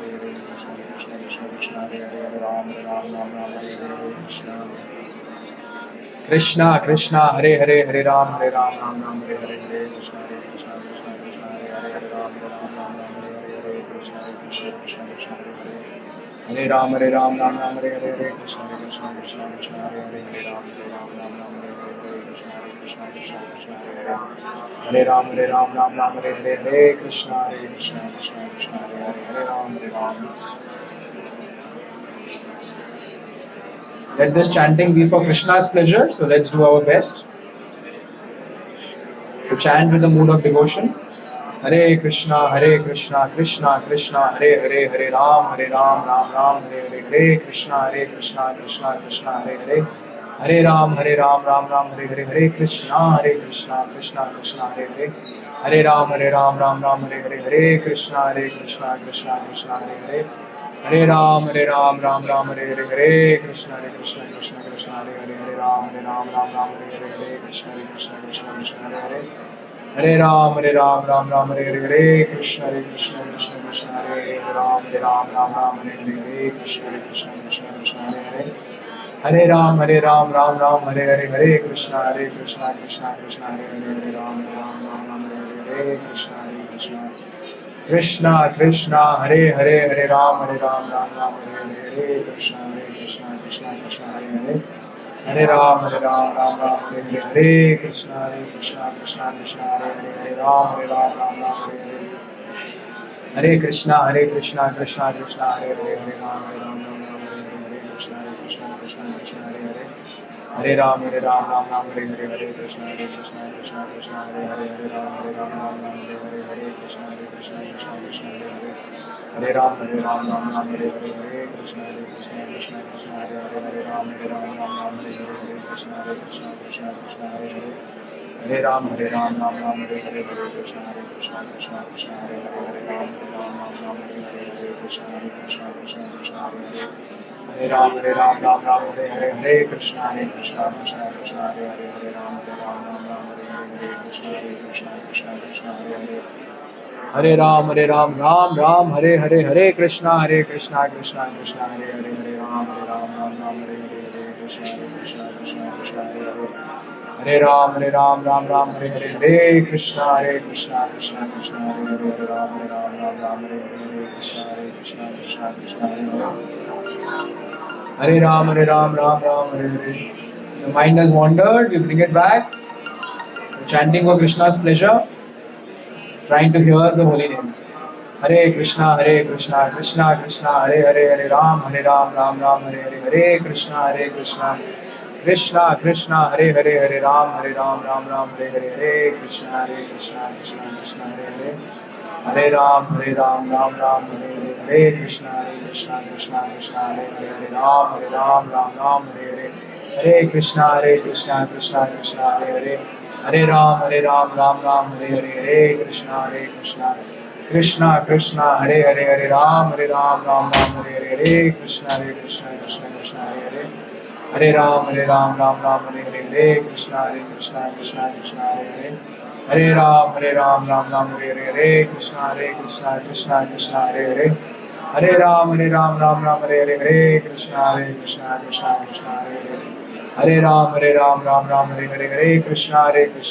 Krishna Krishna Hare Hare Hare Ram Hare Ram Ram Ram Hare Hare Hare Krishna Hare Krishna Krishna Krishna Hare Hare Hare Ram Hare Ram Ram Ram Hare Hare Krishna Hare Krishna Krishna Krishna Hare Hare Hare Ram Hare Ram Ram Ram Hare Hare Hare Krishna Hare Krishna Krishna Krishna Hare Hare Hare Ram Hare Ram Ram Ram Hare Hare Hare Krishna Hare Krishna Krishna Krishna Hare Hare Hare Ram Hare Ram Ram Ram Hare Hare Hare Krishna Hare Krishna Krishna Krishna Hare Hare Hare Ram Hare Ram. Let this chanting be for Krishna's pleasure, so let's do our best to chant with the mood of devotion. Hare Krishna, Krishna Krishna, Hare Hare, Hare Ram, Ram Ram, Hare Hare, Hare Krishna, Krishna Krishna, Hare Hare, Hare Ram, Ram Ram, Hare Hare, Hare Krishna, Krishna Krishna, Hare Hare, Hare Ram, Ram Ram, Hare Hare, Hare Krishna, Krishna Krishna, Hare Hare, Hare Ram, Ram Ram, Hare Hare, Hare Krishna, Krishna Krishna, Hare Hare, Hare Ram, Ram Ram, Hare Hare, Hare Krishna, Krishna Krishna, Hare Hare, Hare Ram, Ram Ram, Hare Hare, Hare Krishna, Krishna Krishna, Hare Hare, Hare Ram, Ram Ram, Hare Hare, Hare Krishna, Krishna Krishna, Hare Hare, Hare Ram, Ram, Hare Hare, Hare Krishna, Krishna Krishna, Hare Hare, Hare Ram, Ram, Hare Hare, Hare Krishna, Krishna Krishna, Hare Hare, Hare Ram, Ram, Hare Hare, Hare Krishna, Krishna Krishna, Hare Hare, Hare Ram, Ram, Hare Hare, Hare Krishna, Krishna Krishna, Hare Hare, Hare Ram, Ram, Hare Hare, Hare Krishna, Krishna Krishna, Hare Hare, Hare Ram, Hare Krishna, Krishna Krishna, Hare Hare, Hare Ram, Hare Hare, Hare Krishna, Krishna Krishna, Hare Hare, Hare Ram, Hare Hare, Hare Krishna, Krishna Krishna, Hare Hare, Hare Ram, Hare Hare, Hare Krishna, Krishna Krishna, Hare Hare, Hare Ram, Hare Hare, Hare Krishna, Krishna Krishna, Hare Hare, Hare Ram, Hare Ram, Hare Hare, Hare Krishna, Krishna Krishna, Hare Hare, Hare Ram, Hare Ram, Hare Hare, Hare Krishna, Krishna Krishna, Hare Hare, Hare Ram, Hare Hare, Hare Krishna, Krishna Krishna, Hare Hare, Hare Ram, Hare Hare, Hare Krishna, Krishna Krishna, Hare Hare, Hare Ram, Hare Hare, Hare Krishna, Krishna Krishna, Hare Hare, Hare Ram, Hare Hare, Hare Krishna, Krishna Krishna, Hare Hare, Hare Ram, Hare Hare, Hare Krishna, Krishna Krishna, Hare Hare, Hare Ram, Hare Hare, Hare Krishna, Krishna Krishna, Hare Hare, Hare Ram, Hare Hare. The mind has wandered, we bring it back. We're chanting for Krishna's pleasure, trying to hear the holy names. Hare Krishna, Krishna Krishna, Hare Hare, Hare Ram, Ram Hare Hare, Hare Krishna, Krishna Krishna, Hare Hare, Hare Ram, Ram Hare Hare, Hare Krishna, Krishna Krishna, Hare Hare, Hare Ram, Ram Hare Hare, Hare Krishna, Krishna Krishna, Hare Hare, Hare Ram, Ram Hare Hare, Hare Krishna, Krishna Krishna, Hare Hare, Hare Ram, Ram Hare Hare, Hare Krishna, Krishna Krishna, Hare Hare, Hare Ram, Ram Hare Hare, Hare Krishna, Krishna Krishna, Hare Hare, Hare Ram, Hare Hare, Hare Krishna, Krishna Krishna, Hare Hare, Hare Ram, Hare Hare, Hare Krishna, Krishna Krishna, Hare Hare,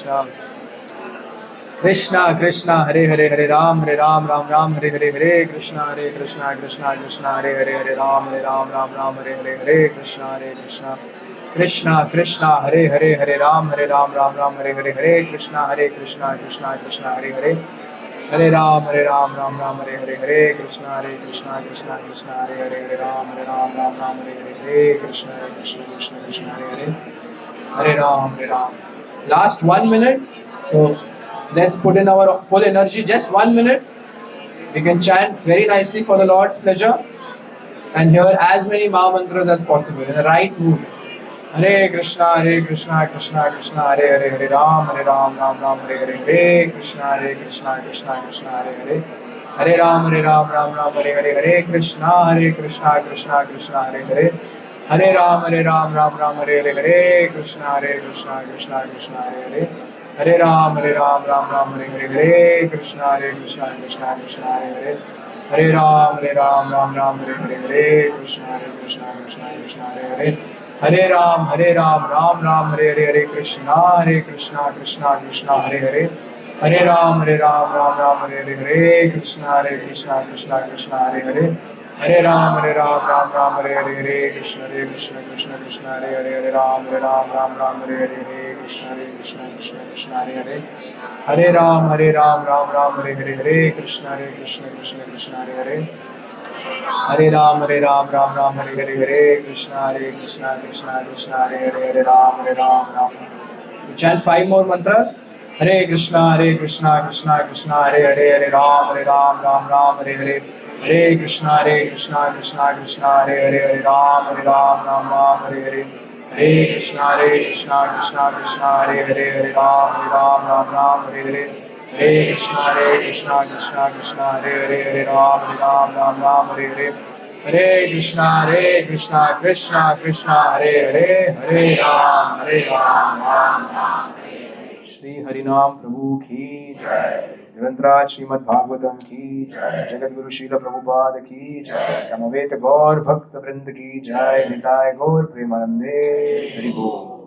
Hare Ram, Hare Hare, Hare Krishna, Krishna Krishna, Hare Hare, Hare Ram, Hare Hare, Hare Krishna, Krishna Krishna, Hare Hare, Hare Ram, Ram Hare Hare, Hare Krishna, Krishna Krishna, Hare Hare, Hare Ram, Hare Hare, Hare Krishna, Krishna Krishna, Hare Hare, Hare Ram, Hare Hare, Hare Krishna, Krishna Krishna, Hare Hare, Hare Ram, Hare Hare, Hare Krishna, Krishna Krishna, Hare Hare, Hare Ram, Hare Hare, Hare Krishna, Krishna, Hare Hare, Hare Ram, Hare Ram. Last 1 minute, so let's put in our full energy. Just 1 minute. We can chant very nicely for the Lord's pleasure and hear as many Maha mantras as possible in the right mood. Hare Krishna, Krishna Krishna, Hare Hare, Hare Ram, Ram Hare Hare, Hare Krishna, Krishna Krishna, Hare Hare, Hare Ram, Ram Hare Hare, Hare Krishna, Krishna Krishna, Hare Hare, Hare Ram, Ram Hare Hare, Hare Krishna, Krishna Krishna, Hare Hare, Hare Ram, Ram Hare Hare, Hare Krishna, Krishna Krishna, Hare Hare, Hare Ram, Ram Ram, Hare Hare, Hare Krishna, Krishna Krishna, Hare Hare. Hare Ram, Ram Hare Hare, Hare Krishna, Krishna Krishna, Hare Hare. Hare Ram, Ram Hare Hare, Hare Krishna, Krishna Hare Hare. Hare Ram, Ram Hare Hare, Hare Krishna, Krishna Hare Hare. Hare Ram, Ram Hare Hare, Hare Krishna, Krishna Hare Hare. Hare Ram, Ram Hare Hare, Hare Krishna, Krishna Hare Hare. Hare Ram, Ram Hare Hare, Hare Krishna, Krishna Hare Hare. Hare Ram, Ram. We chant 5 more mantras. Hare Krishna, Krishna Hare Hare. Hare Ram, Ram Hare Hare. Hare Krishna, Krishna Hare Hare. Hare Ram, Ram Hare Hare. Hare Krishna, Krishna Hare Hare. Hare Ram, Ram Hare Hare. Hare Krishna, Krishna Hare Hare. Hare Ram, Hare Hare. Hare Krishna, Krishna Hare Hare. Hare Ram, Ram. Shri हरिनाम प्रभु की जय। निरंतराज श्रीमद्-भागवतम की जय। जगत गुरु श्रील प्रभुपाद की जय। समवेत गौर भक्त वृंद की जय। निताय गौर प्रेमानंदे हरि बोल।